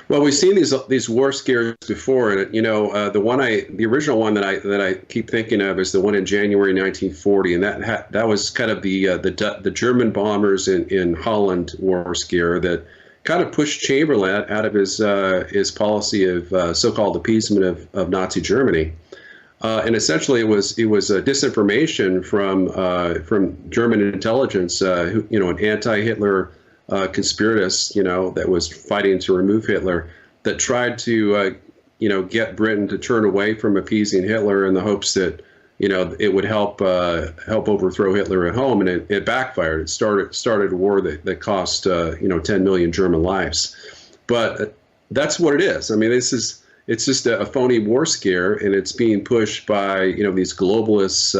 Well, we've seen these war scares before, and the original one that I keep thinking of is the one in January 1940, and that was kind of the German bombers in Holland war scare that kind of pushed Chamberlain out of his policy of so-called appeasement of Nazi Germany. And essentially, it was disinformation from German intelligence, an anti-Hitler conspiratist, that was fighting to remove Hitler, that tried to, get Britain to turn away from appeasing Hitler in the hopes that, it would help overthrow Hitler at home, and it backfired. It started a war that cost 10 million German lives. But that's what it is. I mean, it's just a phony war scare, and it's being pushed by, these globalists,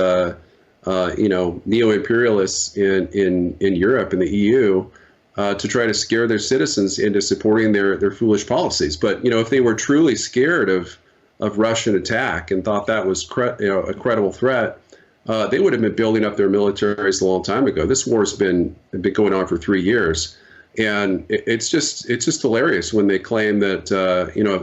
neo-imperialists in Europe and the EU to try to scare their citizens into supporting their foolish policies. But, if they were truly scared of Russian attack and thought that was a credible threat, they would have been building up their militaries a long time ago. This war has been going on for 3 years. And it's just hilarious when they claim that,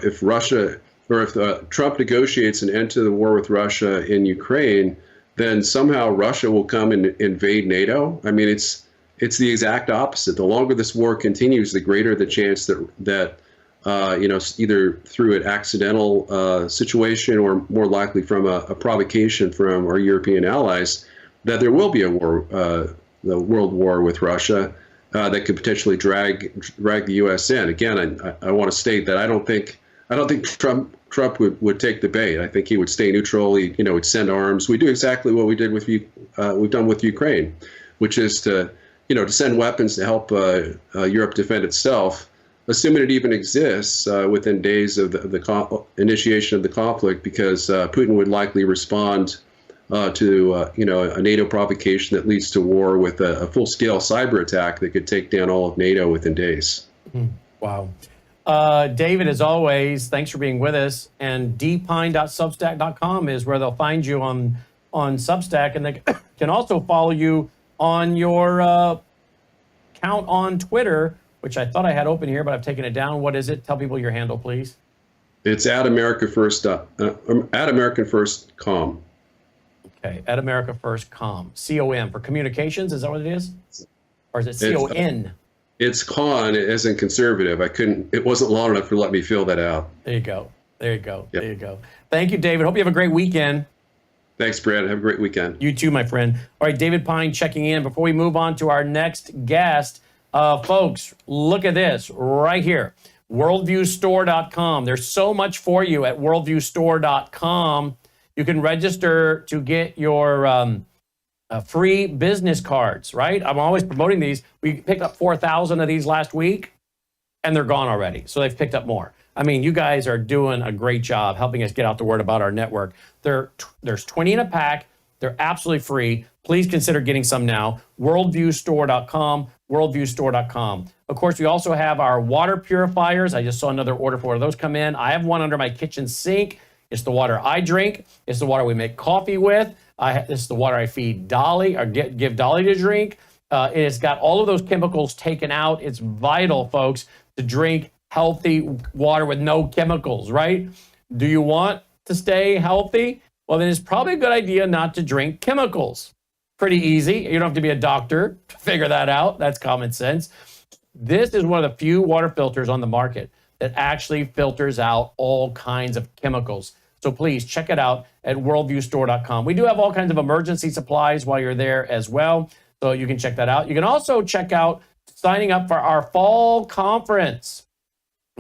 if Russia or if Trump negotiates an end to the war with Russia in Ukraine, then somehow Russia will come and invade NATO. I mean, it's the exact opposite. The longer this war continues, the greater the chance that either through an accidental situation or more likely from a provocation from our European allies, that there will be a war, the world war with Russia. That could potentially drag the U.S. in. Again, I want to state that I don't think Trump would take the bait. I think he would stay neutral. He would send arms. We do exactly what we did we've done with Ukraine, which is to send weapons to help Europe defend itself, assuming it even exists within days of the initiation of the conflict, because Putin would likely respond to a NATO provocation that leads to war with a full-scale cyber attack that could take down all of NATO within days. Wow. David, as always, thanks for being with us. And dpine.substack.com is where they'll find you on Substack, and they can also follow you on your account on Twitter, which I thought I had open here, but I've taken it down. What is it? Tell people your handle, please. It's at AmericanFirst.com. Okay, at AmericaFirst.com. C-O-M for communications, is that what it is? Or is it C-O-N? It's con as in conservative. It wasn't long enough to let me fill that out. There you go. Yep. There you go. Thank you, David. Hope you have a great weekend. Thanks, Brad. Have a great weekend. You too, my friend. All right, David Pine checking in. Before we move on to our next guest, folks, look at this right here. WorldviewStore.com. There's so much for you at WorldviewStore.com. You can register to get your free business cards, right? I'm always promoting these. We picked up 4,000 of these last week, and they're gone already. So they've picked up more. I mean, you guys are doing a great job helping us get out the word about our network. There's 20 in a pack. They're absolutely free. Please consider getting some now. WorldviewStore.com, WorldviewStore.com. Of course, we also have our water purifiers. I just saw another order for one of those come in. I have one under my kitchen sink. It's the water I drink. It's the water we make coffee with. This is the water I feed Dolly or give Dolly to drink. It's got all of those chemicals taken out. It's vital, folks, to drink healthy water with no chemicals, right? Do you want to stay healthy? Well, then it's probably a good idea not to drink chemicals. Pretty easy. You don't have to be a doctor to figure that out. That's common sense. This is one of the few water filters on the market that actually filters out all kinds of chemicals. So please check it out at worldviewstore.com. We do have all kinds of emergency supplies while you're there as well, so you can check that out. You can also check out signing up for our fall conference.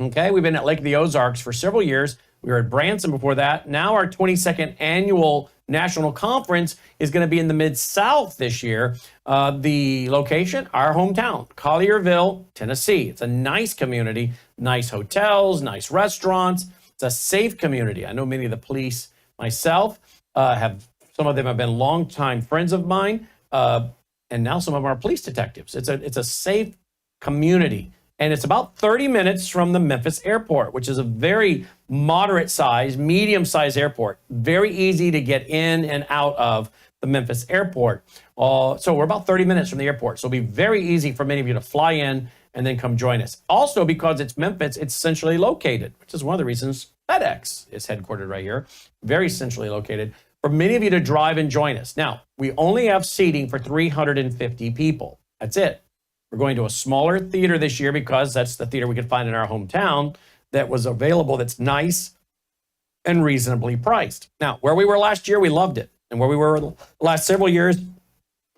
Okay, we've been at Lake of the Ozarks for several years. We were at Branson before that. Now our 22nd annual national conference is going to be in the Mid-South this year. The location, our hometown, Collierville, Tennessee. It's a nice community, nice hotels, nice restaurants. It's a safe community. I know many of the police myself some of them have been longtime friends of mine, and now some of them are police detectives. It's a safe community. And it's about 30 minutes from the Memphis airport, which is a very moderate size, medium size airport. Very easy to get in and out of the Memphis airport. So we're about 30 minutes from the airport. So it'll be very easy for many of you to fly in and then come join us. Also, because it's Memphis, it's centrally located, which is one of the reasons FedEx is headquartered right here. Very centrally located. For many of you to drive and join us. Now, we only have seating for 350 people. That's it. We're going to a smaller theater this year because that's the theater we could find in our hometown that was available, that's nice and reasonably priced. Now, where we were last year, we loved it. And where we were the last several years,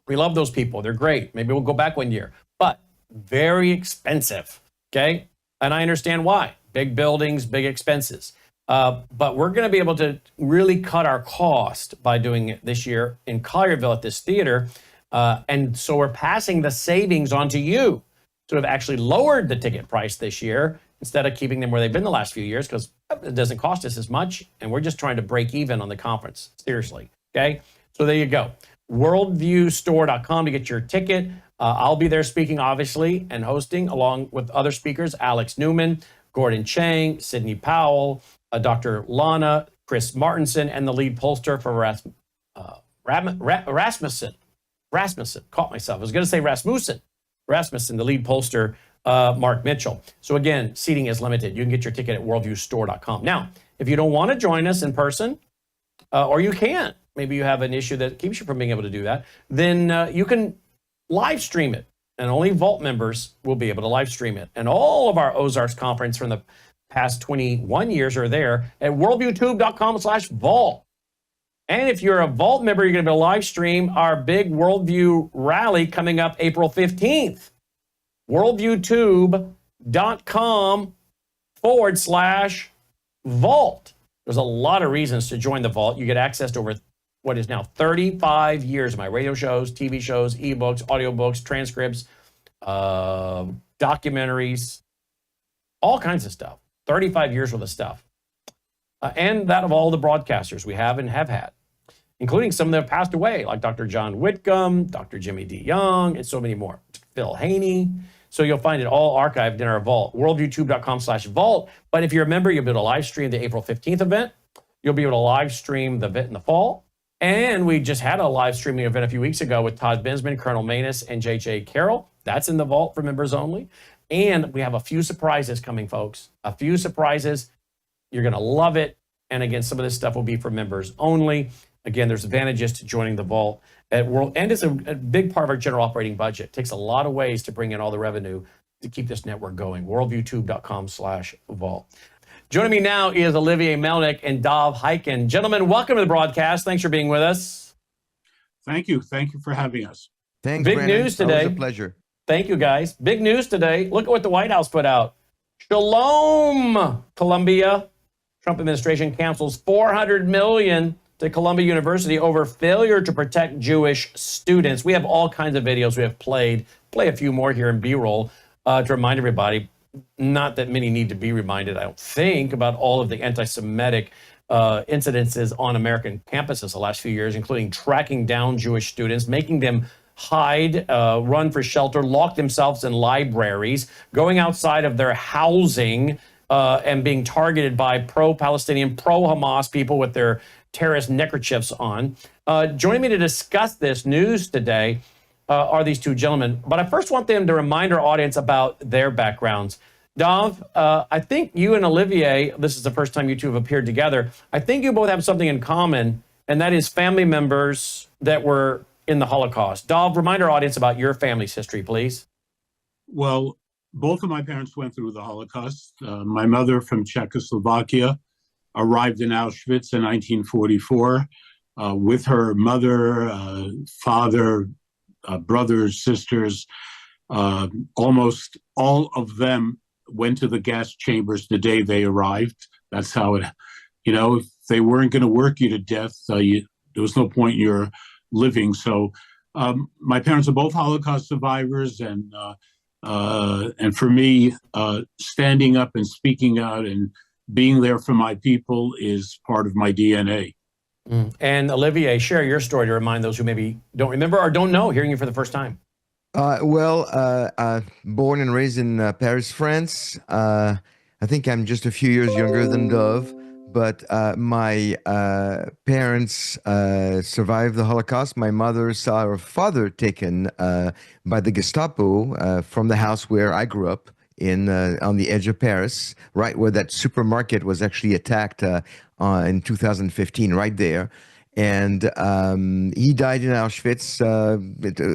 we love those people. They're great. Maybe we'll go back one year. But very expensive, okay? And I understand why. Big buildings, big expenses. But we're going to be able to really cut our cost by doing it this year in Collierville at this theater. And so we're passing the savings on to you. So we've actually lowered the ticket price this year, instead of keeping them where they've been the last few years, because it doesn't cost us as much, and we're just trying to break even on the conference. Seriously, okay? So there you go. Worldviewstore.com to get your ticket. I'll be there speaking, obviously, and hosting, along with other speakers, Alex Newman, Gordon Chang, Sidney Powell, Dr. Lana, Chris Martinson, and the lead pollster for Rasmussen. Caught myself. I was going to say Rasmussen, the lead pollster, Mark Mitchell. So again, seating is limited. You can get your ticket at worldviewstore.com. Now, if you don't want to join us in person, or you can't, maybe you have an issue that keeps you from being able to do that, then you can live stream it. And only Vault members will be able to live stream it. And all of our Ozarks conference from the past 21 years are there at worldviewtube.com/vault. And if you're a Vault member, you're going to be able to live stream our big Worldview rally coming up April 15th. worldviewtube.com/vault. There's a lot of reasons to join the Vault. You get access to over what is now 35 years of my radio shows, TV shows, ebooks, audiobooks, transcripts, documentaries, all kinds of stuff. 35 years worth of stuff. And that of all the broadcasters we have and have had, including some that have passed away, like Dr. John Whitcomb, Dr. Jimmy D. Young, and so many more. Phil Haney. So you'll find it all archived in our vault, worldviewtube.com/vault. But if you're a member, you'll be able to live stream the April 15th event. You'll be able to live stream the event in the fall. And we just had a live streaming event a few weeks ago with Todd Bensman, Colonel Manus, and J.J. Carroll. That's in the vault for members only. And we have a few surprises coming, folks. A few surprises. You're going to love it. And again, some of this stuff will be for members only. Again, there's advantages to joining the vault at World, and it's a big part of our general operating budget. It takes a lot of ways to bring in all the revenue to keep this network going. worldviewtube.com/vault. Joining me now is Olivier Melnick and Dov Hiken. Gentlemen, welcome to the broadcast. Thanks for being with us. Thank you. Thank you for having us. Thanks, Big Brandon. news today. Always a pleasure. Thank you, guys. Big news today. Look at what the White House put out. Shalom, Columbia. Trump administration cancels $400 million to Columbia University over failure to protect Jewish students. We have all kinds of videos we have played. Play a few more here in B-roll to remind everybody. Not that many need to be reminded, I don't think, about all of the anti-Semitic incidences on American campuses the last few years, including tracking down Jewish students, making them hide, run for shelter, lock themselves in libraries, going outside of their housing, and being targeted by pro-Palestinian, pro-Hamas people with their terrorist neckerchiefs on. Joining me to discuss this news today are these two gentlemen. But I first want them to remind our audience about their backgrounds. Dov, I think you and Olivier, this is the first time you two have appeared together. I think you both have something in common, and that is family members that were in the Holocaust. Dov, remind our audience about your family's history, please. Well, both of my parents went through the Holocaust. My mother from Czechoslovakia arrived in Auschwitz in 1944 with her mother, father, brothers, sisters. Almost all of them went to the gas chambers the day they arrived. That's how it, if they weren't going to work you to death, there was no point in your living. So my parents are both Holocaust survivors, and for me, standing up and speaking out and being there for my people is part of my DNA. And Olivier, share your story to remind those who maybe don't remember or don't know, hearing you for the first time. Born and raised in Paris, France. I think I'm just a few years younger than Dov, but my parents survived the Holocaust. My mother saw her father taken by the Gestapo from the house where I grew up on the edge of Paris, right where that supermarket was actually attacked in 2015, right there. And he died in Auschwitz.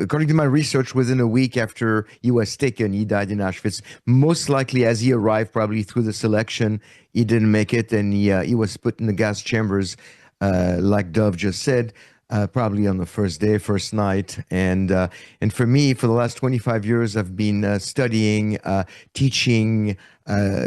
According to my research, within a week after he was taken, he died in Auschwitz. Most likely, as he arrived, probably through the selection, he didn't make it, and he was put in the gas chambers, like Dov just said, probably on the first day, first night. And for me, for the last 25 years, I've been studying, teaching,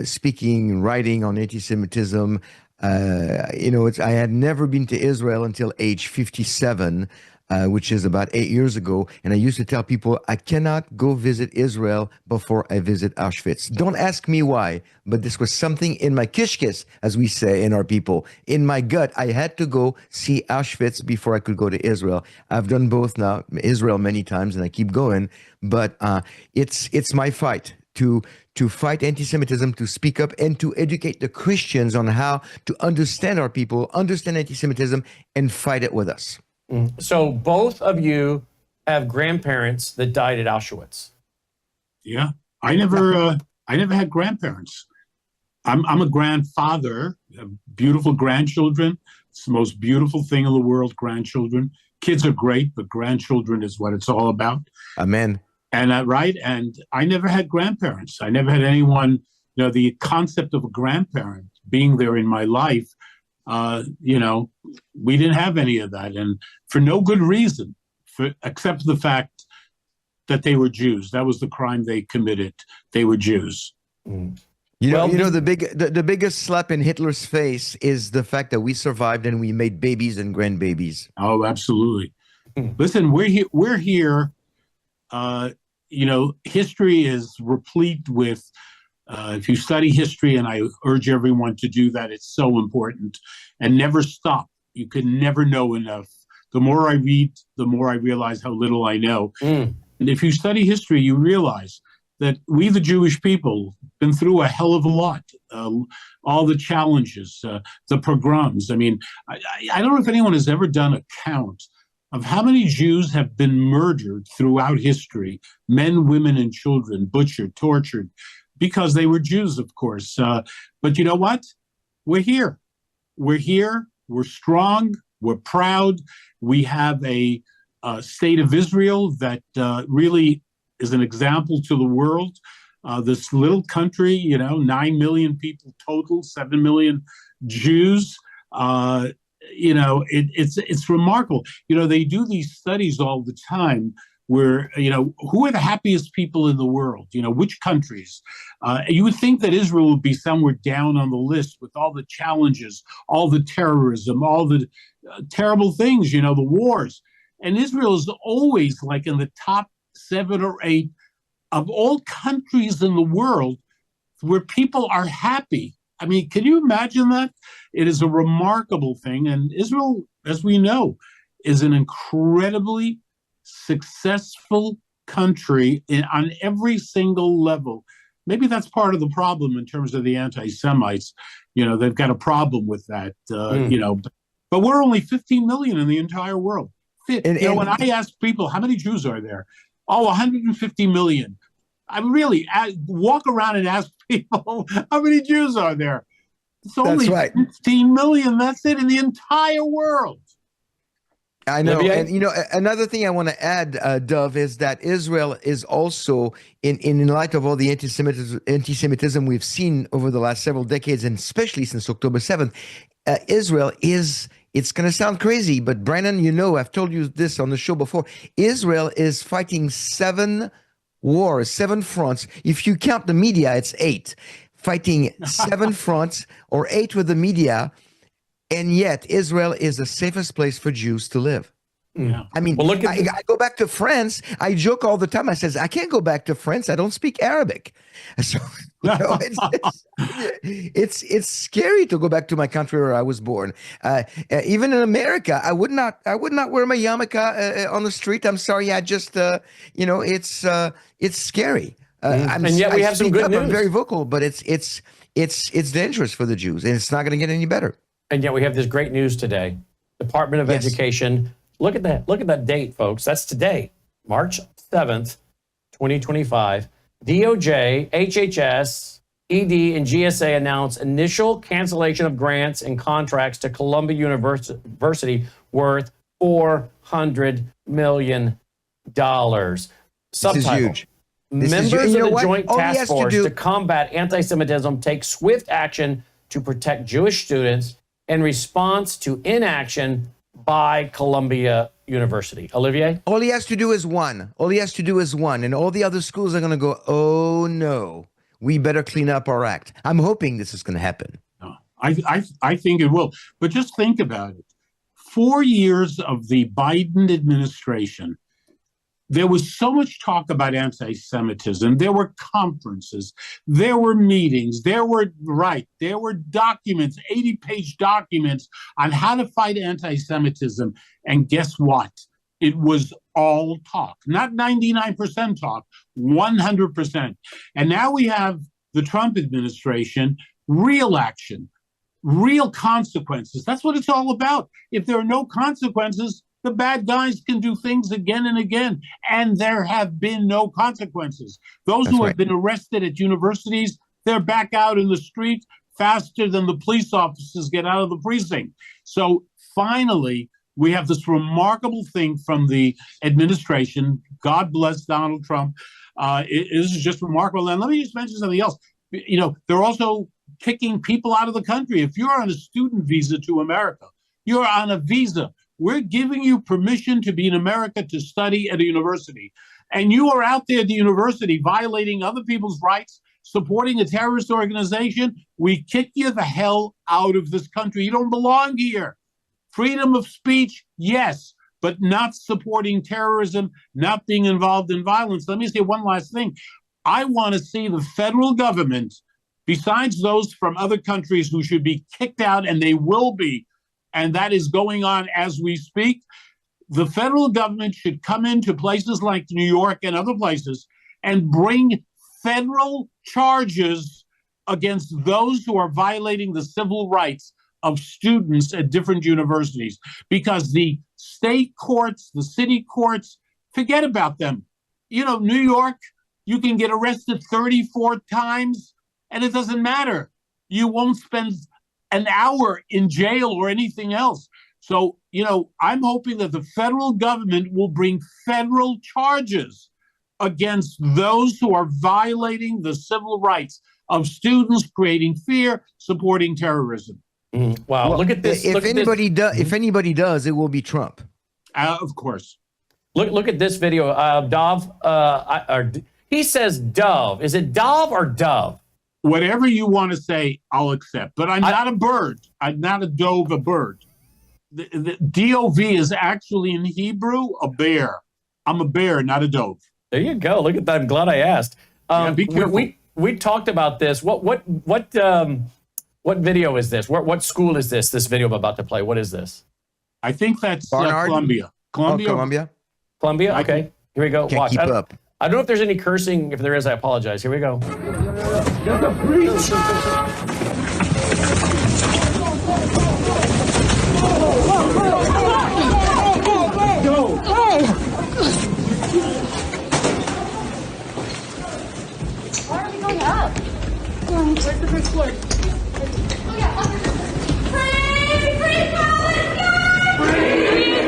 speaking, writing on anti-Semitism. I had never been to Israel until age 57. which is about 8 years ago. And I used to tell people, I cannot go visit Israel before I visit Auschwitz. Don't ask me why, but this was something in my kishkis, as we say in our people. In my gut, I had to go see Auschwitz before I could go to Israel. I've done both now, Israel many times, and I keep going. But it's my fight to fight anti-Semitism, to speak up, and to educate the Christians on how to understand our people, understand anti-Semitism, and fight it with us. So both of you have grandparents that died at Auschwitz. Yeah, I never had grandparents. I'm a grandfather, beautiful grandchildren. It's the most beautiful thing in the world, grandchildren. Kids are great, but grandchildren is what it's all about. Amen. And right, and I never had grandparents. I never had anyone. The concept of a grandparent being there in my life. We didn't have any of that, and for no good reason, except the fact that they were Jews. That was the crime they committed. They were Jews. The biggest slap in Hitler's face is the fact that we survived and we made babies and grandbabies. Oh, absolutely. Listen, we're here. History is replete with, if you study history, and I urge everyone to do that, it's so important, and never stop. You can never know enough. The more I read, the more I realize how little I know. And if you study history, you realize that we, the Jewish people, been through a hell of a lot. All the challenges, the pogroms. I mean, I don't know if anyone has ever done a count of how many Jews have been murdered throughout history, men, women, and children, butchered, tortured, because they were Jews, of course. But you know what? We're here. We're here. We're strong. We're proud. We have a state of Israel that really is an example to the world. This little country, 9 million people total, 7 million Jews. It's remarkable. They do these studies all the time where, who are the happiest people in the world? Which countries? You would think that Israel would be somewhere down on the list with all the challenges, all the terrorism, all the terrible things, the wars. And Israel is always like in the top 7 or 8 of all countries in the world where people are happy. I mean, can you imagine that? It is a remarkable thing. And Israel, as we know, is an incredibly successful country on every single level. Maybe that's part of the problem in terms of the anti-Semites. They've got a problem with that, but we're only 15 million in the entire world. When I ask people, how many Jews are there? Oh, 150 million. I really walk around and ask people, how many Jews are there? It's only 15 million. That's it in the entire world. I know. And, another thing I want to add, Dove, is that Israel is also, in light of all the anti-Semitism we've seen over the last several decades, and especially since October 7th, Israel is, it's going to sound crazy, but Brandon, I've told you this on the show before, Israel is fighting 7 wars, 7 fronts. If you count the media, it's 8. Fighting 7 fronts or 8 with the media, and yet Israel is the safest place for Jews to live. Yeah. I mean, I go back to France. I joke all the time. I says, I can't go back to France. I don't speak Arabic. So it's scary to go back to my country where I was born. Even in America, I would not wear my yarmulke on the street. I'm sorry. I just, it's scary. And yet we have some good news. I'm very vocal, but it's dangerous for the Jews, and it's not going to get any better. And yet we have this great news today. Department of Education. Look at that. Look at that date, folks. That's today, March 7th, 2025. DOJ, HHS, ED, and GSA announced initial cancellation of grants and contracts to Columbia University worth $400 million. Subtitle. This is huge. Members of the Joint Task Force to combat anti-Semitism take swift action to protect Jewish students in response to inaction by Columbia University. Olivier? All he has to do is one. And all the other schools are going to go, oh, no, we better clean up our act. I'm hoping this is going to happen. I think it will. But just think about it. 4 years of the Biden administration, there was so much talk about anti-Semitism. There were conferences, there were meetings, there were documents, 80-page documents on how to fight anti-Semitism. And guess what? It was all talk, not 99% talk, 100%. And now we have the Trump administration, real action, real consequences. That's what it's all about. If there are no consequences, the bad guys can do things again and again, and there have been no consequences. Those who have been arrested at universities, they're back out in the street faster than the police officers get out of the precinct. So finally, we have this remarkable thing from the administration. God bless Donald Trump. This is just remarkable. And let me just mention something else. You know, they're also kicking people out of the country. If you're on a student visa to America, you're on a visa. We're giving you permission to be in America to study at a university. And you are out there at the university violating other people's rights, supporting a terrorist organization. We kick you the hell out of this country. You don't belong here. Freedom of speech, yes, but not supporting terrorism, not being involved in violence. Let me say one last thing. I want to see the federal government, besides those from other countries who should be kicked out, and they will be, and that is going on as we speak. The federal government should come into places like New York and other places and bring federal charges against those who are violating the civil rights of students at different universities, because the state courts, the city courts, forget about them. You know, New York, you can get arrested 34 times and it doesn't matter. You won't spend an hour in jail or anything else. So, you know, I'm hoping that the federal government will bring federal charges against those who are violating the civil rights of students, creating fear, supporting terrorism. Wow! Well, look at this. If anybody does, it will be Trump. Of course. Look at this video. Dove. He says Dove. Is it Dove or Dove? Whatever you want to say, I'll accept. But I'm not a bird. I'm not a dove, a bird. The DOV is actually in Hebrew a bear. I'm a bear, not a dove. There you go. Look at that. I'm glad I asked. Be careful. We talked about this. What video is this? What school is this? This video I'm about to play. What is this? I think that's Barnard? Columbia. Columbia. Columbia. Okay. Here we go. Can't Watch. keep up. I don't know if there's any cursing. If there is, I apologize. Here we go. There's a breach. Go. Why are we going up? Where's the first floor? Oh yeah, free Palestine!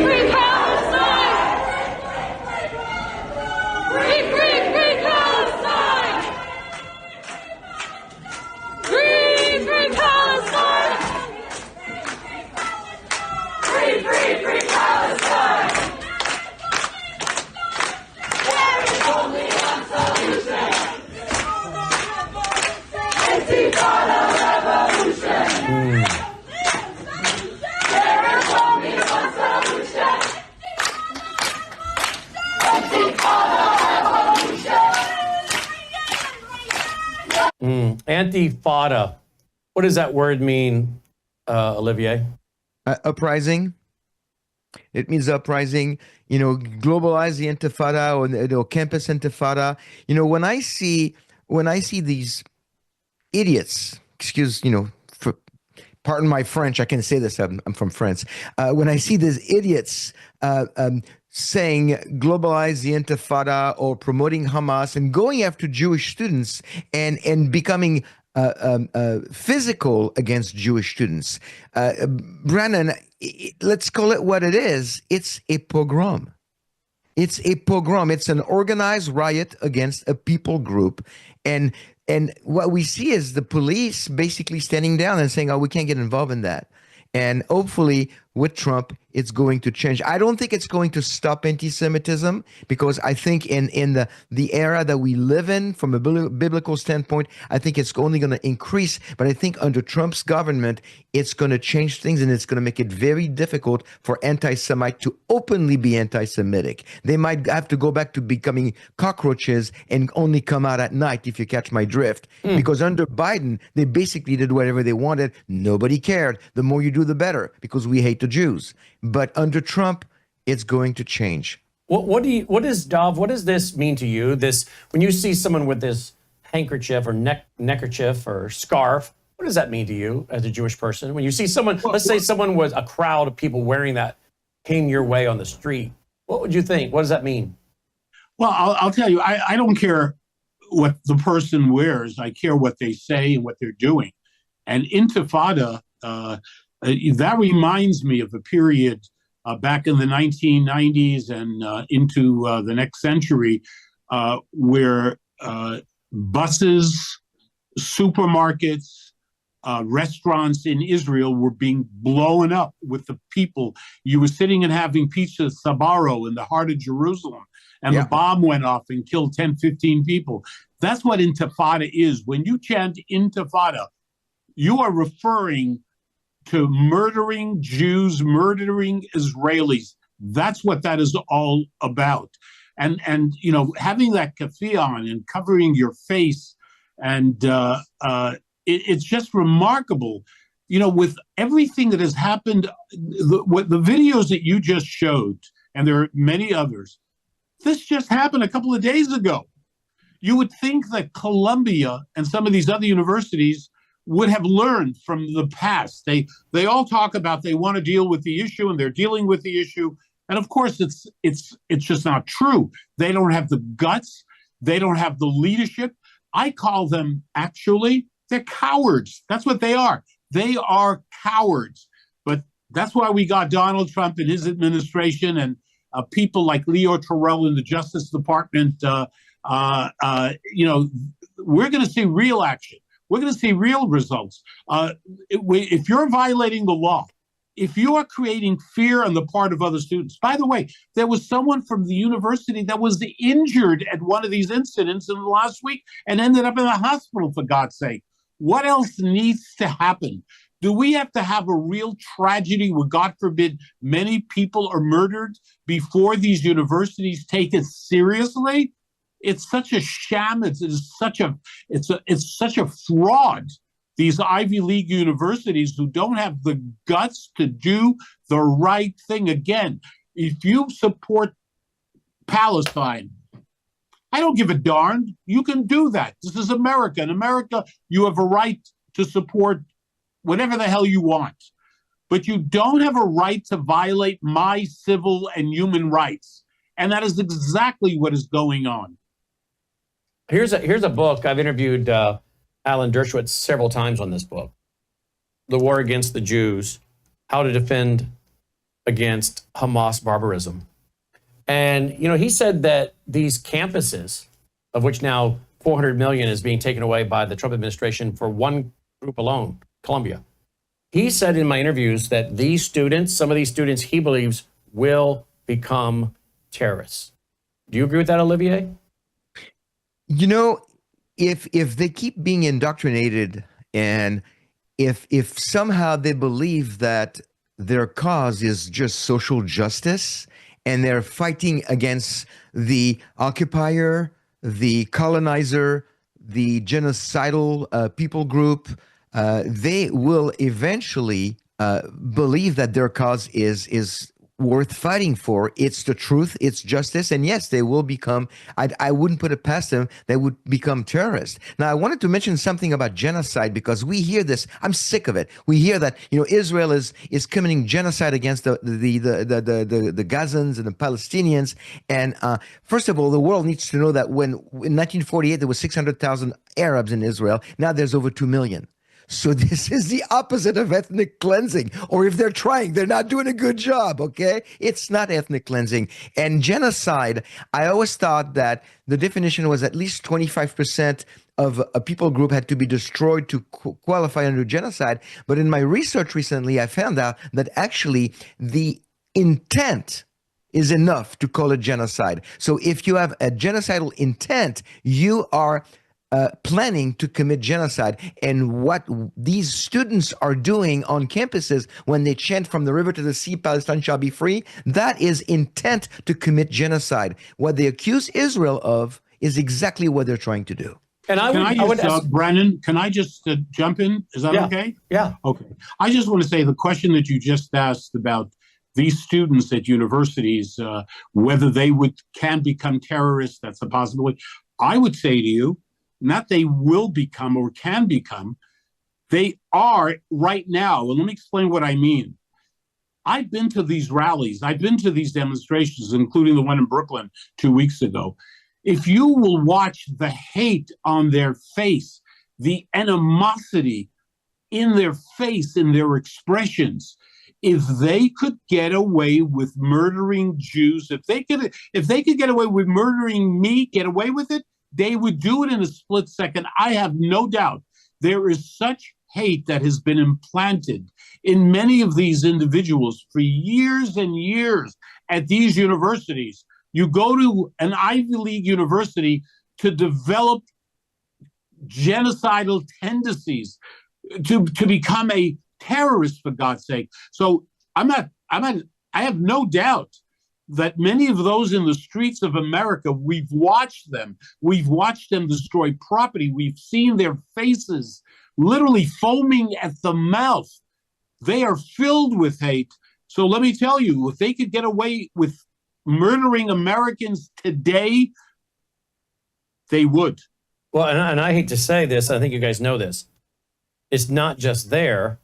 Free Palestine! Free Palestine! Free Palestine! Free Palestine! There is only one solution! Anti-Semitism revolution! There is only one solution! Antifada. What does that word mean, Olivier? Uprising. It means uprising. You know, globalize the Intifada or campus Intifada. You know, when I see these idiots, pardon my French, I can say this. I'm from France. When I see these idiots saying globalize the Intifada or promoting Hamas and going after Jewish students and becoming physical against Jewish students. Brandon, let's call it what it is. It's a pogrom. It's a pogrom. It's an organized riot against a people group. And what we see is the police basically standing down and saying, oh, we can't get involved in that. And hopefully with Trump, it's going to change. I don't think it's going to stop anti-Semitism, because I think in the era that we live in, from a biblical standpoint, I think it's only going to increase. But I think under Trump's government, it's going to change things, and it's going to make it very difficult for anti-Semite to openly be anti-Semitic. They might have to go back to becoming cockroaches and only come out at night, if you catch my drift. Because under Biden, they basically did whatever they wanted. Nobody cared. The more you do, the better, because we hate the Jews. But under Trump, it's going to change. What does this mean to you? This, when you see someone with this handkerchief or neckerchief or scarf, what does that mean to you as a Jewish person? When you see someone, let's say someone was a crowd of people wearing that came your way on the street, what would you think? What does that mean? Well, I'll tell you, I don't care what the person wears. I care what they say and what they're doing. And Intifada, that reminds me of a period back in the 1990s and into the next century, where buses, supermarkets, restaurants in Israel were being blown up with the people. You were sitting and having pizza at Sabaro in the heart of Jerusalem, and the bomb went off and killed 10, 15 people. That's what Intifada is. When you chant Intifada, you are referring to murdering Jews, murdering Israelis. That's what that is all about. And you know, having that keffiyeh on and covering your face, and it's just remarkable. You know, with everything that has happened, the videos that you just showed, and there are many others, this just happened a couple of days ago. You would think that Columbia and some of these other universities would have learned from the past. They all talk about they want to deal with the issue, and they're dealing with the issue. And of course, it's just not true. They don't have the guts. They don't have the leadership. I call them, actually, they're cowards. That's what they are. They are cowards. But that's why we got Donald Trump and his administration, and people like Leo Terrell in the Justice Department. You know, we're going to see real action. We're going to see real results. If you're violating the law, if you are creating fear on the part of other students. By the way, there was someone from the university that was injured at one of these incidents in the last week and ended up in the hospital, for God's sake. What else needs to happen? Do we have to have a real tragedy where, God forbid, many people are murdered before these universities take it seriously? It's such a sham. It's such a fraud. These Ivy League universities who don't have the guts to do the right thing. Again, if you support Palestine, I don't give a darn. You can do that. This is America. In America, you have a right to support whatever the hell you want. But you don't have a right to violate my civil and human rights. And that is exactly what is going on. Here's a book. I've interviewed Alan Dershowitz several times on this book, The War Against the Jews, How to Defend Against Hamas Barbarism. And, you know, he said that these campuses, of which now 400 million is being taken away by the Trump administration for one group alone, Columbia. He said in my interviews that these students, some of these students, he believes will become terrorists. Do you agree with that, Olivier? You know, if they keep being indoctrinated, and if somehow they believe that their cause is just social justice, and they're fighting against the occupier, the colonizer, the genocidal people group, they will eventually believe that their cause is worth fighting for. It's the truth, it's justice, and yes, they will become, I wouldn't put it past them, they would become terrorists. Now, I wanted to mention something about genocide, because we hear this, I'm sick of it. We hear that, you know, Israel is committing genocide against the Gazans and the Palestinians. And first of all, the world needs to know that when in 1948 there was 600,000 Arabs in Israel, now there's over 2 million. So this is the opposite of ethnic cleansing. Or if they're trying, they're not doing a good job, okay? It's not ethnic cleansing. And genocide, I always thought that the definition was at least 25% of a people group had to be destroyed to qualify under genocide. But in my research recently, I found out that actually the intent is enough to call it genocide. So if you have a genocidal intent, you are planning to commit genocide. And what these students are doing on campuses when they chant from the river to the sea, Palestine shall be free, that is intent to commit genocide. What they accuse Israel of is exactly what they're trying to do. And Brandon, can I just jump in? Is that okay? Yeah. Okay. I just want to say the question that you just asked about these students at universities, whether they can become terrorists, that's a possibility. I would say to you, not they will become or can become, they are right now. And let me explain what I mean. I've been to these rallies. I've been to these demonstrations, including the one in Brooklyn 2 weeks ago. If you will watch the hate on their face, the animosity in their face, in their expressions, if they could get away with murdering Jews, if they could get away with murdering me, get away with it, they would do it in a split second. I have no doubt there is such hate that has been implanted in many of these individuals for years and years at these universities. You go to an Ivy League university to develop genocidal tendencies, to become a terrorist, for God's sake. So I have no doubt that many of those in the streets of America, we've watched them destroy property. We've seen their faces literally foaming at the mouth. They are filled with hate. So let me tell you, if they could get away with murdering Americans today, they would. Well, and I hate to say this, I think you guys know this. It's not just there.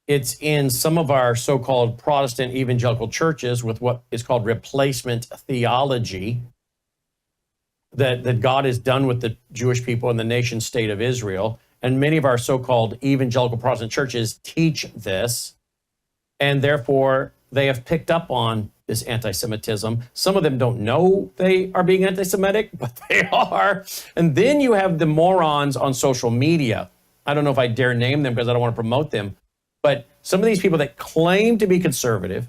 It's in some of our so-called Protestant evangelical churches with what is called replacement theology that God is done with the Jewish people and the nation state of Israel. And many of our so-called evangelical Protestant churches teach this, and therefore they have picked up on this anti-Semitism. Some of them don't know they are being anti-Semitic, but they are. And then you have the morons on social media. I don't know if I dare name them because I don't want to promote them. But some of these people that claim to be conservative,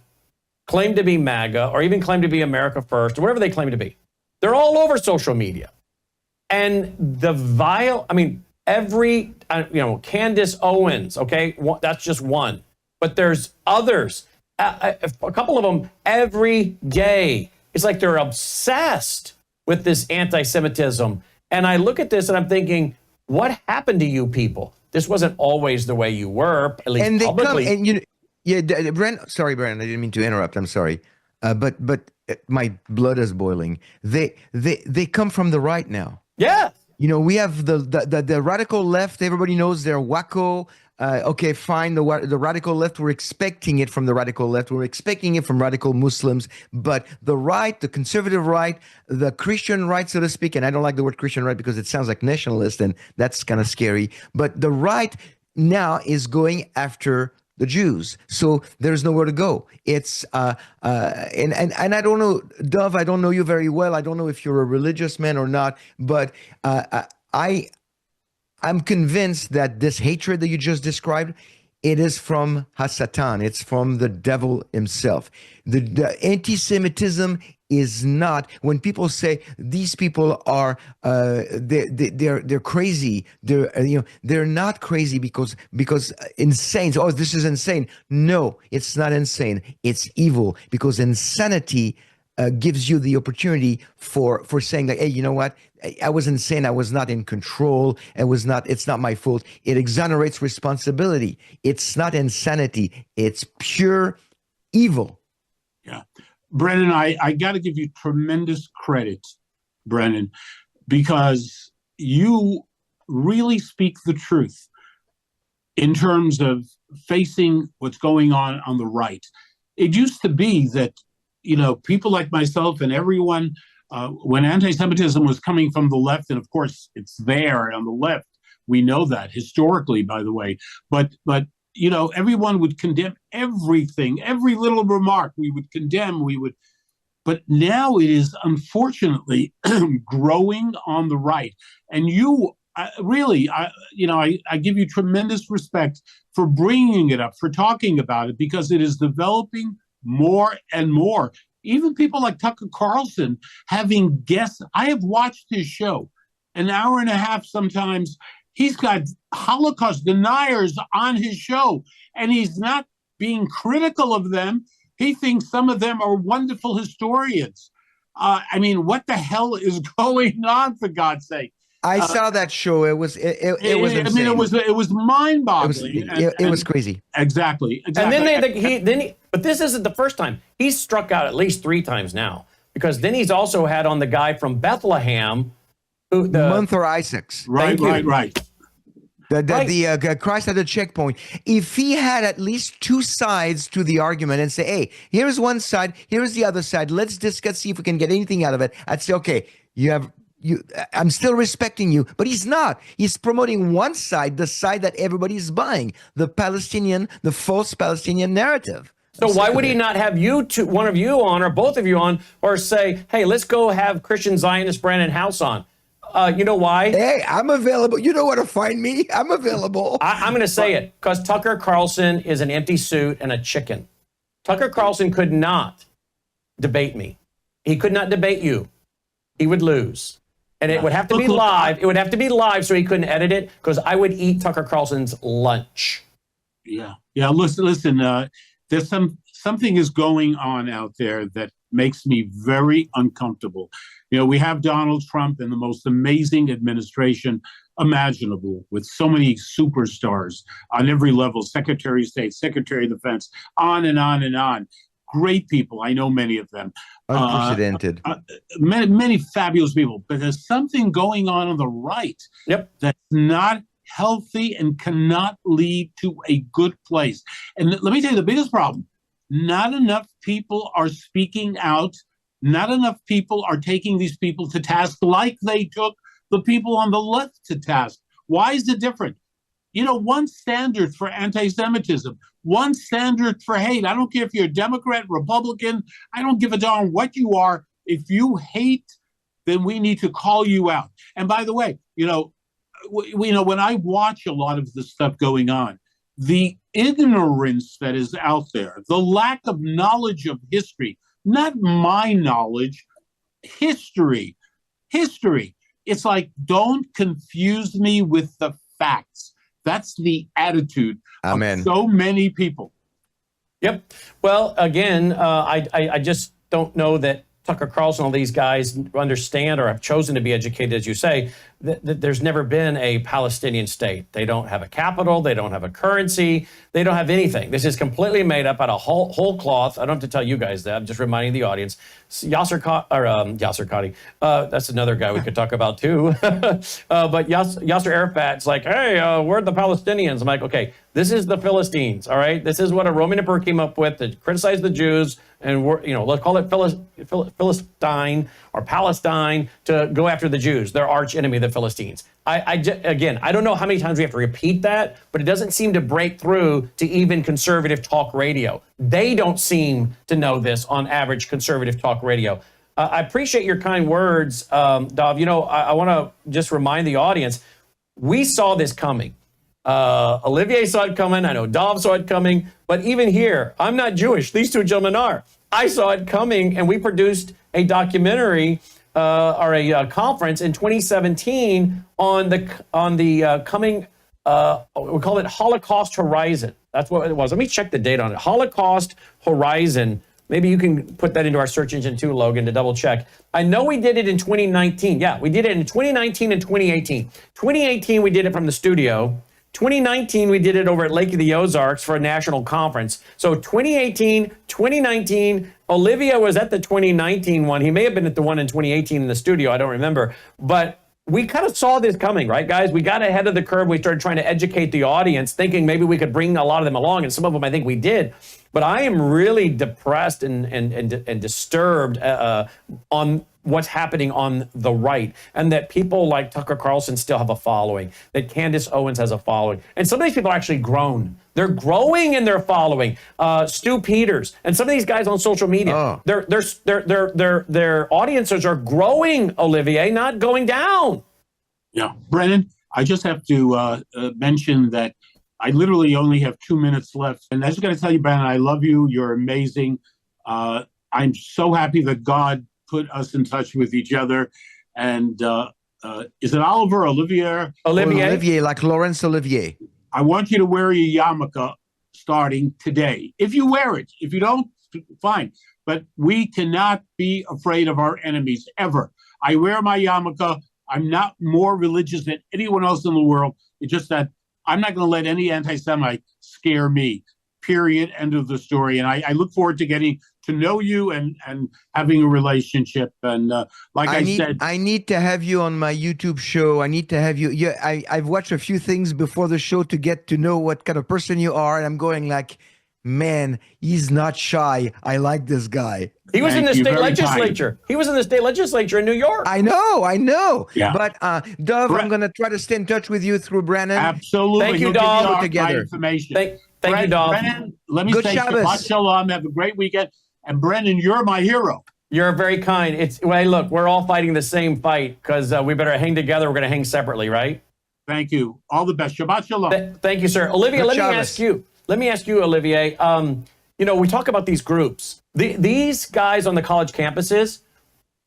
claim to be MAGA, or even claim to be America First, or whatever they claim to be, they're all over social media. And the vile, Candace Owens, okay, that's just one. But there's others, a couple of them every day. It's like they're obsessed with this anti-Semitism. And I look at this and I'm thinking, what happened to you people? This wasn't always the way you were, at least and they publicly. Come, and Brent, sorry, Brent, I didn't mean to interrupt. I'm sorry. But my blood is boiling. They come from the right now. Yeah. You know, we have the radical left. Everybody knows they're wacko. Okay, fine. The radical left, we're expecting it from the radical left. We're expecting it from radical Muslims. But the right, the conservative right, the Christian right, so to speak, and I don't like the word Christian right because it sounds like nationalist, and that's kind of scary. But the right now is going after the Jews. So there's nowhere to go. It's and I don't know, Dov, I don't know you very well. I don't know if you're a religious man or not, but I'm convinced that this hatred that you just described, it is from Hasatan. It's from the devil himself. The anti-Semitism is not, when people say these people are they're crazy. They're not crazy because insane. Oh, this is insane. No, it's not insane. It's evil, because insanity gives you the opportunity for saying that, hey, you know what? I was insane. I was not in control. It's not my fault. It exonerates responsibility. It's not insanity. It's pure evil. Yeah. Brennan, I got to give you tremendous credit, Brennan, because you really speak the truth in terms of facing what's going on the right. It used to be that, people like myself and everyone, when anti-Semitism was coming from the left, and of course it's there on the left, we know that historically, by the way, but everyone would condemn everything, every little remark we would condemn, but now it is unfortunately growing on the right. And you really, I give you tremendous respect for bringing it up, for talking about it, because it is developing more and more. Even people like Tucker Carlson having guests. I have watched his show, an hour and a half sometimes. He's got Holocaust deniers on his show, and he's not being critical of them. He thinks some of them are wonderful historians. I mean, what the hell is going on, for God's sake? I saw that show. It was insane. I mean, it was mind-boggling. It was crazy. Exactly. And then but this isn't the first time. He's struck out at least 3 times now, because then he's also had on the guy from Bethlehem, Gunther Isaacs. Right. The Christ at the checkpoint. If he had at least 2 sides to the argument and say, hey, here's one side, here's the other side, let's discuss, see if we can get anything out of it, I'd say, okay, I'm still respecting you. But he's not. He's promoting one side, the side that everybody's buying, the false Palestinian narrative. So why would he not have one of you on, or both of you on, or say, hey, let's go have Christian Zionist Brandon House on? You know why? Hey, I'm available. You know where to find me. I'm available. I'm going to say it, because Tucker Carlson is an empty suit and a chicken. Tucker Carlson could not debate me. He could not debate you. He would lose. And it would have to be live. It would have to be live, so he couldn't edit it, because I would eat Tucker Carlson's lunch. Yeah. Listen. There's something is going on out there that makes me very uncomfortable. We have Donald Trump in the most amazing administration imaginable, with so many superstars on every level, Secretary of State, Secretary of Defense, on and on and on. Great people. I know many of them. Unprecedented. Many fabulous people. But there's something going on the right that's not healthy and cannot lead to a good place. And let me tell you the biggest problem. Not enough people are speaking out. Not enough people are taking these people to task like they took the people on the left to task. Why is it different? One standard for anti-Semitism, one standard for hate. I don't care if you're a Democrat, Republican. I don't give a darn what you are. If you hate, then we need to call you out. And by the way, when I watch a lot of the stuff going on, the ignorance that is out there, the lack of knowledge of history, not my knowledge, history. It's like, don't confuse me with the facts. That's the attitude of so many people. Yep. Well, again, I just don't know that Tucker Carlson, all these guys understand or have chosen to be educated, as you say, that there's never been a Palestinian state. They don't have a capital. They don't have a currency. They don't have anything. This is completely made up out of whole cloth. I don't have to tell you guys that. I'm just reminding the audience. Yasser Qadi, that's another guy we could talk about too. But Yasser Arafat's like, hey, we're the Palestinians. I'm like, okay, this is the Philistines, all right? This is what a Roman Emperor came up with to criticize the Jews, and let's call it Philistine or Palestine, to go after the Jews, their arch enemy, the Philistines. I don't know how many times we have to repeat that, but it doesn't seem to break through to even conservative talk radio. They don't seem to know this on average conservative talk radio. I appreciate your kind words, Dov. I want to just remind the audience, we saw this coming. Olivier saw it coming. I know Dov saw it coming. But even here, I'm not Jewish. These two gentlemen are. I saw it coming, and we produced a documentary or a conference in 2017 on the coming, we call it Holocaust Horizon. That's what it was. Let me check the date on it. Holocaust Horizon. Maybe you can put that into our search engine too, Logan, to double check. I know we did it in 2019. Yeah, we did it in 2019 and 2018. 2018, we did it from the studio. 2019, we did it over at Lake of the Ozarks for a national conference. So 2018, 2019, Olivia was at the 2019 one. He may have been at the one in 2018 in the studio. I don't remember. But we kind of saw this coming, right, guys? We got ahead of the curve. We started trying to educate the audience, thinking maybe we could bring a lot of them along. And some of them I think we did. But I am really depressed and disturbed on what's happening on the right, and that people like Tucker Carlson still have a following, that Candace Owens has a following. And some of these people are actually grown. They're growing in their following. Stu Peters and some of these guys on social media, their audiences are growing, Olivier, not going down. Yeah. Brennan, I just have to mention that I literally only have 2 minutes left. And I just got to tell you, Brennan, I love you. You're amazing. I'm so happy that God put us in touch with each other. And is it Oliver, Olivier? Olivier, like Laurence Olivier. I want you to wear your yarmulke starting today. If you wear it, if you don't, fine. But we cannot be afraid of our enemies ever. I wear my yarmulke. I'm not more religious than anyone else in the world. It's just that I'm not going to let any anti-Semite scare me. Period. End of the story. And I look forward to getting to know you and having a relationship. And like I said, I need to have you on my YouTube show. I need to have you. Yeah, I've watched a few things before the show to get to know what kind of person you are. And I'm going like, man, he's not shy. I like this guy. He was in the state legislature. He was in the state legislature in New York. I know. Yeah. But Dov, I'm going to try to stay in touch with you through Brennan. Absolutely. Thank you, Dov. Together. Information. Thank you, Dov. Brennan, let me Good say Shabbat Shalom. Have a great weekend. And Brennan, you're my hero. You're very kind. Hey, look, we're all fighting the same fight because we better hang together. We're going to hang separately, right? Thank you. All the best. Shabbat Shalom. Thank you, sir. Olivia, let me ask you, Olivier, we talk about these groups. These guys on the college campuses,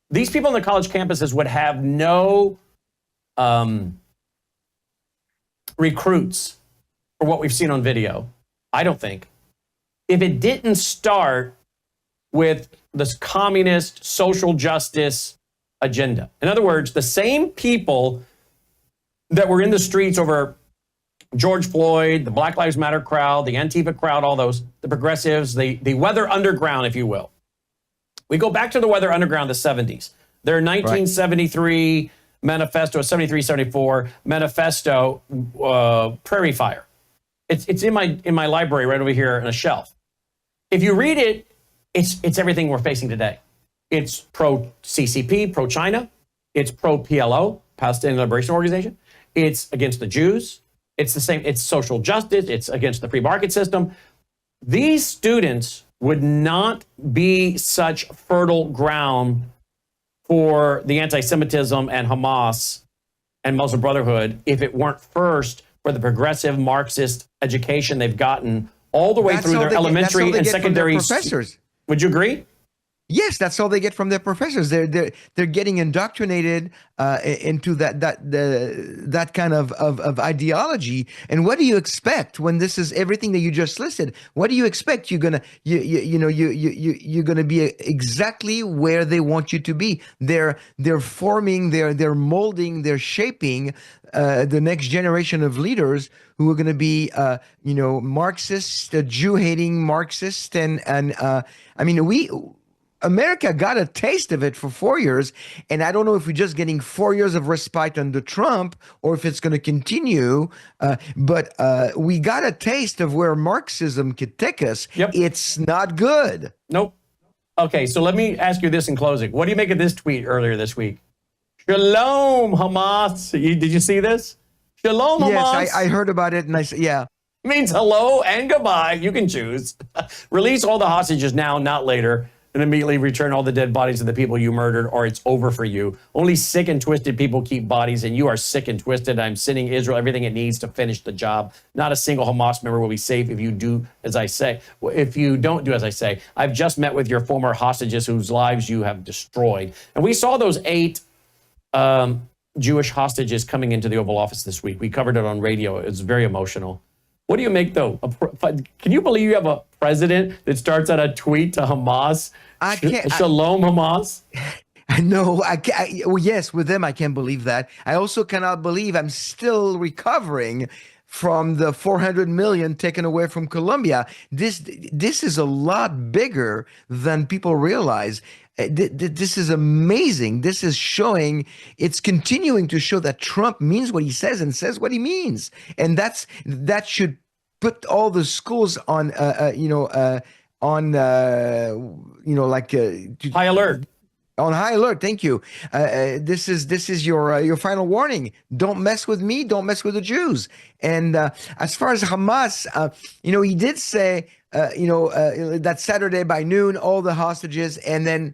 these people on the college campuses would have no recruits for what we've seen on video, I don't think, if it didn't start with this communist social justice agenda. In other words, the same people that were in the streets over George Floyd, the Black Lives Matter crowd, the Antifa crowd, all those, the progressives, the Weather Underground, if you will. We go back to the Weather Underground, the 70s. Their 1973 manifesto, 73, 74 manifesto, Prairie Fire. It's in my library right over here on a shelf. If you read it, it's everything we're facing today. It's pro-CCP, pro-China. It's pro-PLO, Palestinian Liberation Organization. It's against the Jews. It's the same. It's social justice. It's against the free market system. These students would not be such fertile ground for the anti-Semitism and Hamas and Muslim Brotherhood if it weren't first for the progressive Marxist education they've gotten all the way through their elementary and secondary professors. Would you agree? Yes, that's all they get from their professors. They're getting indoctrinated into that kind of ideology. And what do you expect when this is everything that you just listed? What do you expect? You're gonna you're gonna be exactly where they want you to be. They're forming, they're molding, they're shaping the next generation of leaders who are going to be Marxist, Jew-hating Marxist, and I mean America got a taste of it for 4 years, and I don't know if we're just getting 4 years of respite under Trump or if it's going to continue, but we got a taste of where Marxism could take us. Yep. It's not good. Nope. Okay, so let me ask you this in closing. What do you make of this tweet earlier this week? Shalom, Hamas. Did you see this? Shalom, Hamas. Yes, I heard about it, and I said, yeah. Means hello and goodbye. You can choose. Release all the hostages now, not later, and immediately return all the dead bodies of the people you murdered, or it's over for you. Only sick and twisted people keep bodies, and you are sick and twisted. I'm sending Israel everything it needs to finish the job. Not a single Hamas member will be safe if you do as I say. If you don't do as I say, I've just met with your former hostages whose lives you have destroyed. And we saw those 8 Jewish hostages coming into the Oval Office this week. We covered it on radio. It was very emotional. What do you make, though? Can you believe you have a president that starts out a tweet to Hamas? I can't. Shalom, Hamas. No, well, yes, with them, I can't believe that. I also cannot believe I'm still recovering from the 400 million taken away from Colombia. This is a lot bigger than people realize. This is amazing. This is showing, it's continuing to show that Trump means what he says and says what he means. And that should put all the schools on, high alert. On high alert. Thank you. This is your final warning. Don't mess with me. Don't mess with the Jews. And as far as Hamas, he did say, that Saturday by noon, all the hostages, and then,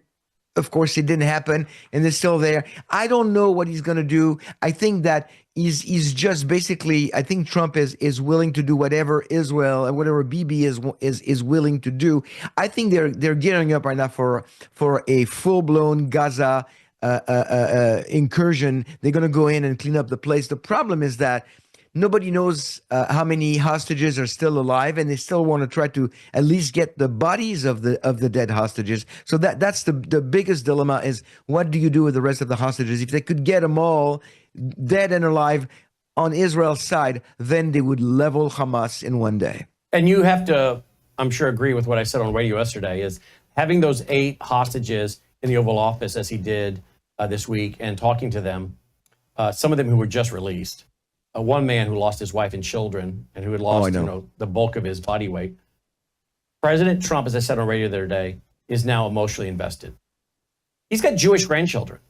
of course, it didn't happen, and they're still there. I don't know what he's going to do. I think that he's just basically, I think Trump is willing to do whatever Israel and whatever Bibi is willing to do. I think they're gearing up right now for a full-blown Gaza incursion. They're going to go in and clean up the place. The problem is that nobody knows how many hostages are still alive, and they still want to try to at least get the bodies of the dead hostages. So that's the biggest dilemma, is what do you do with the rest of the hostages? If they could get them all dead and alive on Israel's side, then they would level Hamas in one day. And you have to, I'm sure, agree with what I said on radio yesterday, is having those 8 hostages in the Oval Office, as he did this week, and talking to them, some of them who were just released. One man who lost his wife and children and who had lost the bulk of his body weight. President Trump, as I said on radio the other day, is now emotionally invested. He's got Jewish grandchildren.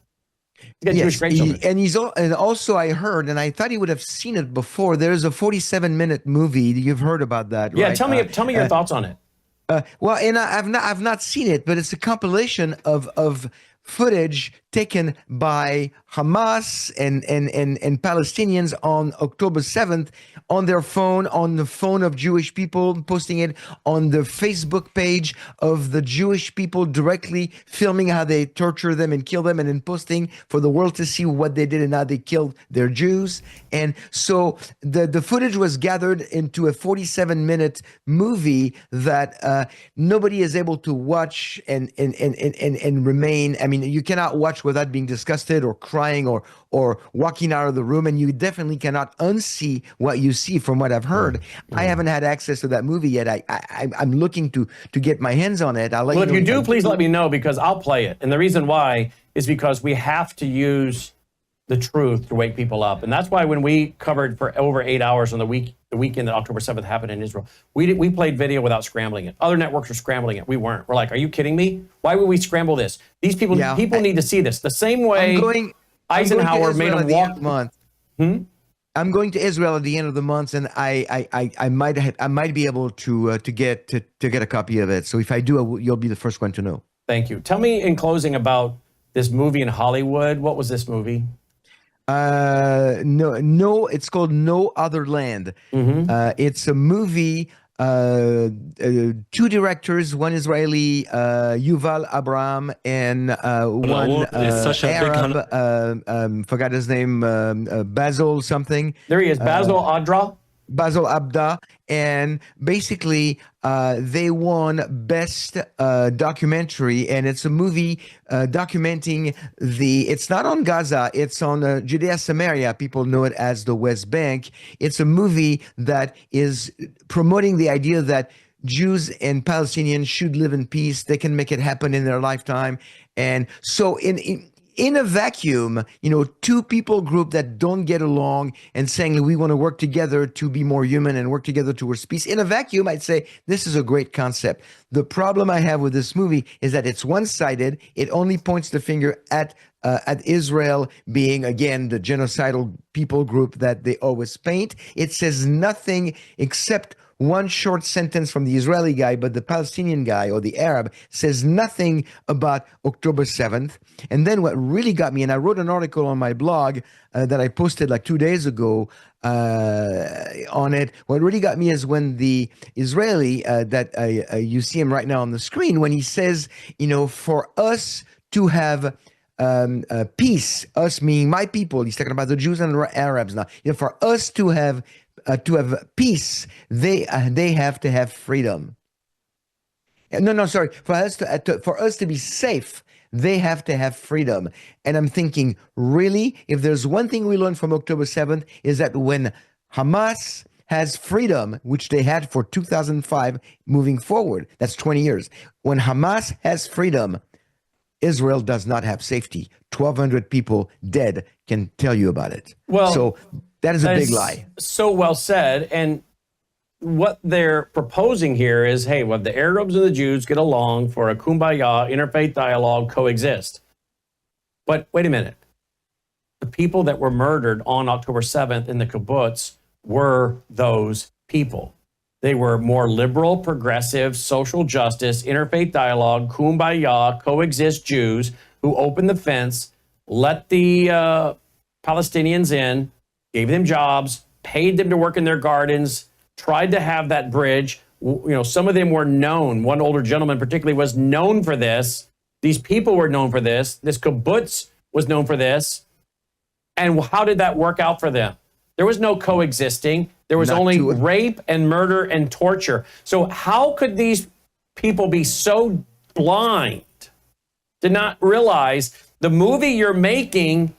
He's got Jewish grandchildren. And also I heard, and I thought he would have seen it before, there's a 47-minute movie. You've heard about that, yeah, right? Tell me your thoughts on it. Well, and I've not seen it, but it's a compilation of footage taken by Hamas and Palestinians on October 7th on their phone, on the phone of Jewish people, posting it on the Facebook page of the Jewish people, directly filming how they torture them and kill them, and then posting for the world to see what they did and how they killed their Jews. And so the footage was gathered into a 47-minute movie that nobody is able to watch and remain. I mean, you cannot watch without being disgusted or crying or walking out of the room, and you definitely cannot unsee what you see. From what I've heard, I haven't had access to that movie yet. I'm looking to get my hands on it. I'll let well, you know. If you do, please let me know, because I'll play it. And the reason why is because we have to use the truth to wake people up. And that's why when we covered for over 8 hours on the weekend that October 7th happened in Israel, we played video without scrambling it. Other networks were scrambling it. We weren't. We're like, are you kidding me? Why would we scramble this? These people need to see this. The same way Eisenhower made them walk. I'm going to Israel at the end of the month, and I might be able to get a copy of it. So if I do, you'll be the first one to know. Thank you. Tell me in closing about this movie in Hollywood. What was this movie? No, it's called No Other Land. It's a movie, 2 directors, one Israeli, Yuval Abraham, and one Arab, forgot his name, Basil something. There he is, Basil Abda, and basically they won Best Documentary, and it's a movie documenting it's not on Gaza, it's on Judea Samaria. People know it as the West Bank. It's a movie that is promoting the idea that Jews and Palestinians should live in peace. They can make it happen in their lifetime. And so in a vacuum, 2 people group that don't get along and saying we want to work together to be more human and work together towards peace. In a vacuum, I'd say this is a great concept. The problem I have with this movie is that it's one-sided. It only points the finger at Israel being, again, the genocidal people group that they always paint. It says nothing except one short sentence from the Israeli guy, but the Palestinian guy or the Arab says nothing about October 7th. And then what really got me, and I wrote an article on my blog that I posted like 2 days ago on it. What really got me is when the Israeli that you see him right now on the screen, when he says, for us to have peace, us meaning my people, he's talking about the Jews and the Arabs now, for us to have peace, they have to have freedom. Sorry. For us to be safe, they have to have freedom. And I'm thinking, really, if there's one thing we learned from October 7th, is that when Hamas has freedom, which they had for 2005 moving forward, that's 20 years. When Hamas has freedom, Israel does not have safety. 1,200 people dead can tell you about it. Well, so that is a big lie. So well said. And what they're proposing here is, hey, well, the Arabs and the Jews get along for a kumbaya, interfaith dialogue, coexist. But wait a minute. The people that were murdered on October 7th in the kibbutz were those people. They were more liberal, progressive, social justice, interfaith dialogue, kumbaya, coexist Jews who opened the fence, let the Palestinians in, gave them jobs, paid them to work in their gardens, tried to have that bridge. Some of them were known. One older gentleman particularly was known for this. These people were known for this. This kibbutz was known for this. And how did that work out for them? There was no coexisting. There was only rape and murder and torture. So how could these people be so blind to not realize the movie you're making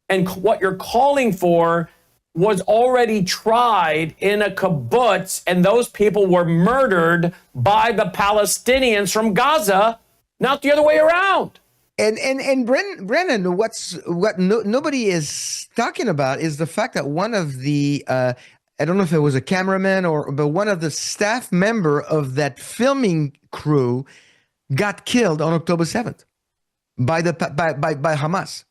and what you're calling for was already tried in a kibbutz, and those people were murdered by the Palestinians from Gaza, not the other way around. And Brennan, what nobody is talking about is the fact that one of the I don't know if it was a cameraman but one of the staff member of that filming crew got killed on October 7th by Hamas.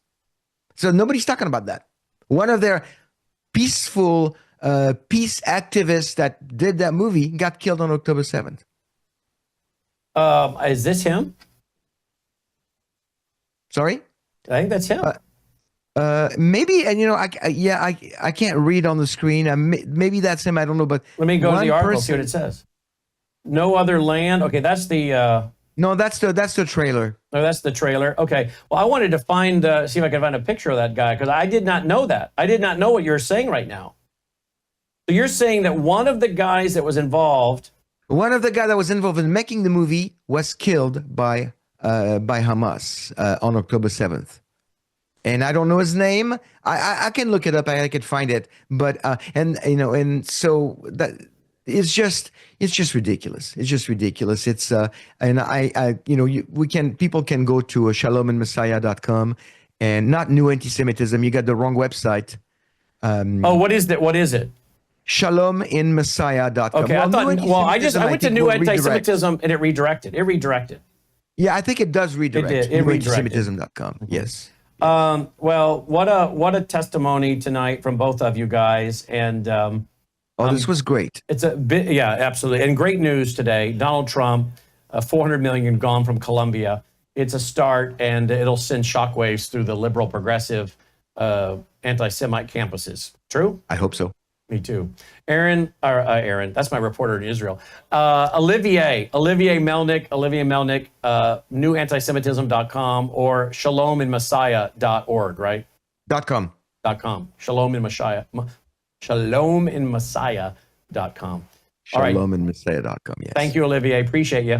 So nobody's talking about that. One of their peaceful peace activists that did that movie got killed on October 7th. Is this him? Sorry? I think that's him. Maybe, and I can't read on the screen. Maybe that's him. I don't know, but let me go to the article, see what it says. No other land. Okay, that's the. No, that's the trailer. No, that's the trailer. Okay. Well, I wanted to see if I could find a picture of that guy because I did not know that. I did not know what you're saying right now. So you're saying that one of the guys that was involved. One of the guys that was involved in making the movie was killed by Hamas on October 7th. And I don't know his name. I can look it up. I can find it. But and so that it's just ridiculous. It's just ridiculous. It's people can go to shalominmessiah.com and not New Anti-Semitism. You got the wrong website. What is that? What is it? Shalominmessiah.com. Okay, I went to New Anti-Semitism and it redirected. Yeah, I think it does redirect. It did. It redirected. Newantisemitism.com. Yes. Well, what a testimony tonight from both of you guys, and this was great. It's a bit, yeah, absolutely, and great news today. Donald Trump, $400 million gone from Colombia. It's a start, and it'll send shockwaves through the liberal, progressive, anti-Semite campuses. True? I hope so. Me too. Aaron, that's my reporter in Israel. Olivier Melnick, newantisemitism.com or shalominmessiah.org, right? .com. Shalominmessiah.com. Shalominmessiah.com, yes. Thank you, Olivier. Appreciate you.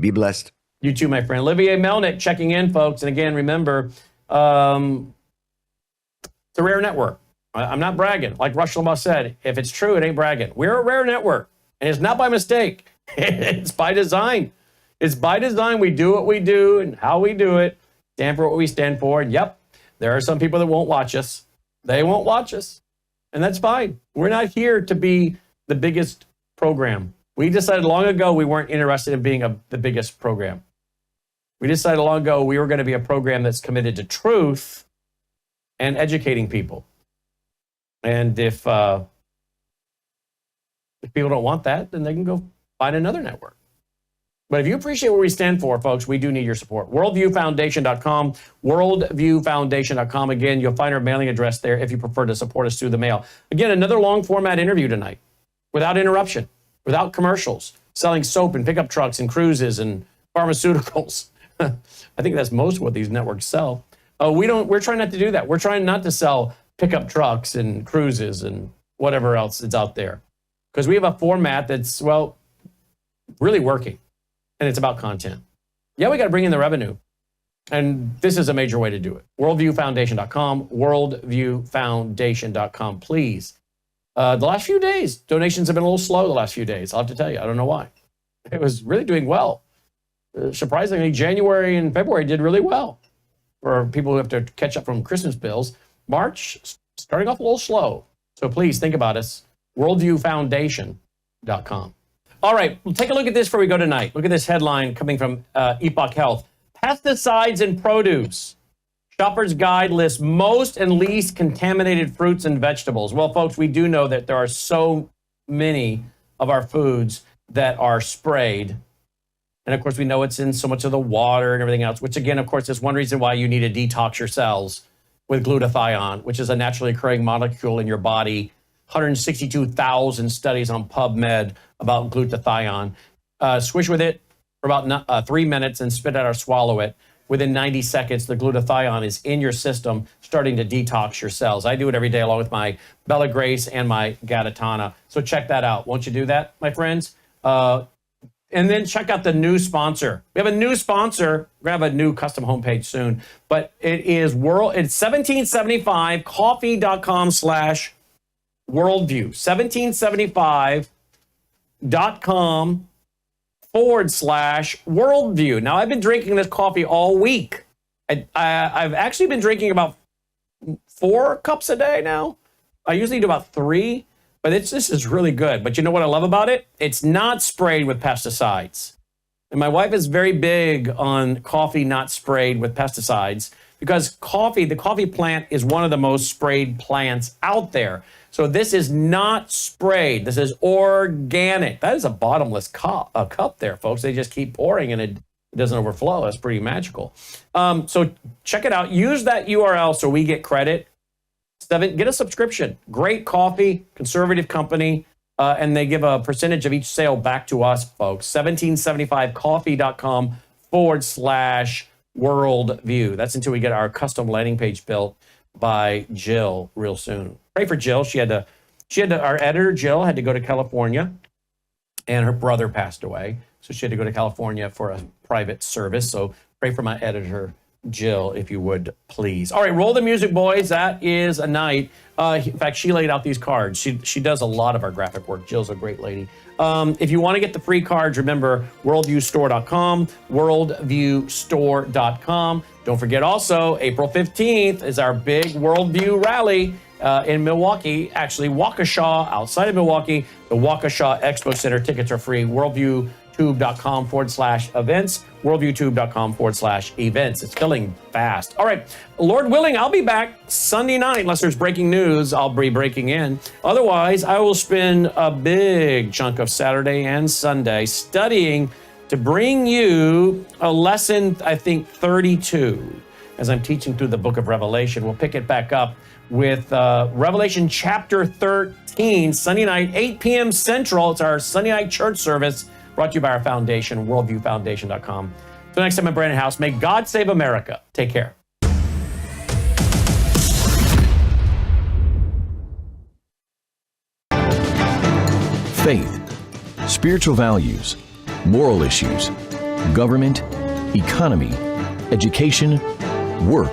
Be blessed. You too, my friend. Olivier Melnick checking in, folks. And again, remember, it's a rare network. I'm not bragging. Like Rush Limbaugh said, if it's true, it ain't bragging. We're a rare network, and it's not by mistake. It's by design. It's by design. We do what we do and how we do it, stand for what we stand for. And yep, there are some people that won't watch us. They won't watch us, and that's fine. We're not here to be the biggest program. We decided long ago we weren't interested in being the biggest program. We decided long ago we were going to be a program that's committed to truth and educating people. And if people don't want that, then they can go find another network. But if you appreciate what we stand for, folks, we do need your support. Worldviewfoundation.com, worldviewfoundation.com. Again, you'll find our mailing address there if you prefer to support us through the mail. Again, another long format interview tonight without interruption, without commercials, selling soap and pickup trucks and cruises and pharmaceuticals. I think that's most of what these networks sell. We're trying not to do that. We're trying not to sell pickup trucks and cruises and whatever else is out there. Because we have a format that's, well, really working. And it's about content. Yeah, we got to bring in the revenue. And this is a major way to do it. Worldviewfoundation.com, worldviewfoundation.com, please. The last few days, donations have been a little slow the last few days. I'll have to tell you, I don't know why. It was really doing well. Surprisingly, January and February did really well for people who have to catch up from Christmas bills. March, starting off a little slow. So please think about us. Worldviewfoundation.com. All right, we'll take a look at this before we go tonight. Look at this headline coming from Epoch Health. Pesticides in produce. Shopper's Guide lists most and least contaminated fruits and vegetables. Well, folks, we do know that there are so many of our foods that are sprayed. And of course, we know it's in so much of the water and everything else, which again, of course, is one reason why you need to detox your cells with glutathione, which is a naturally occurring molecule in your body. 162,000 studies on PubMed about glutathione. Swish with it for about 3 minutes and spit out or swallow it. Within 90 seconds, the glutathione is in your system, starting to detox your cells. I do it every day along with my Bella Grace and my Gatatana. So check that out. Won't you do that, my friends? And then check out the new sponsor. We have a new sponsor. We're going to have a new custom homepage soon. But it is it's 1775coffee.com/worldview. 1775.com/worldview. Now, I've been drinking this coffee all week. I've actually been drinking about 4 cups a day now. I usually do about 3, but this is really good. But you know what I love about it? It's not sprayed with pesticides. And my wife is very big on coffee not sprayed with pesticides because the coffee plant is one of the most sprayed plants out there. So this is not sprayed. This is organic. That is a bottomless cup there, folks. They just keep pouring and it doesn't overflow. That's pretty magical. So check it out. Use that URL so we get credit. Get a subscription. Great coffee, conservative company, and they give a percentage of each sale back to us, folks. 1775coffee.com/worldview. That's until we get our custom landing page built by Jill real soon. Pray for Jill. Our editor, Jill, had to go to California, and her brother passed away. So she had to go to California for a private service. So pray for my editor, Jill, if you would, please. All right, roll the music, boys. That is a night. In fact, she laid out these cards. She does a lot of our graphic work. Jill's a great lady. If you want to get the free cards, remember, worldviewstore.com, worldviewstore.com. Don't forget also, April 15th is our big Worldview rally in Milwaukee, actually Waukesha, outside of Milwaukee, the Waukesha Expo Center. Tickets are free. worldviewtube.com/events, worldviewtube.com/events. It's filling fast. All right, Lord willing, I'll be back Sunday night. Unless there's breaking news, I'll be breaking in. Otherwise, I will spend a big chunk of Saturday and Sunday studying to bring you a lesson, I think, 32, as I'm teaching through the book of Revelation. We'll pick it back up with Revelation chapter 13, Sunday night, 8 p.m. Central. It's our Sunday night church service brought to you by our foundation, worldviewfoundation.com. Till next time, I'm Brandon House. May God save America. Take care. Faith, spiritual values, moral issues, government, economy, education, work,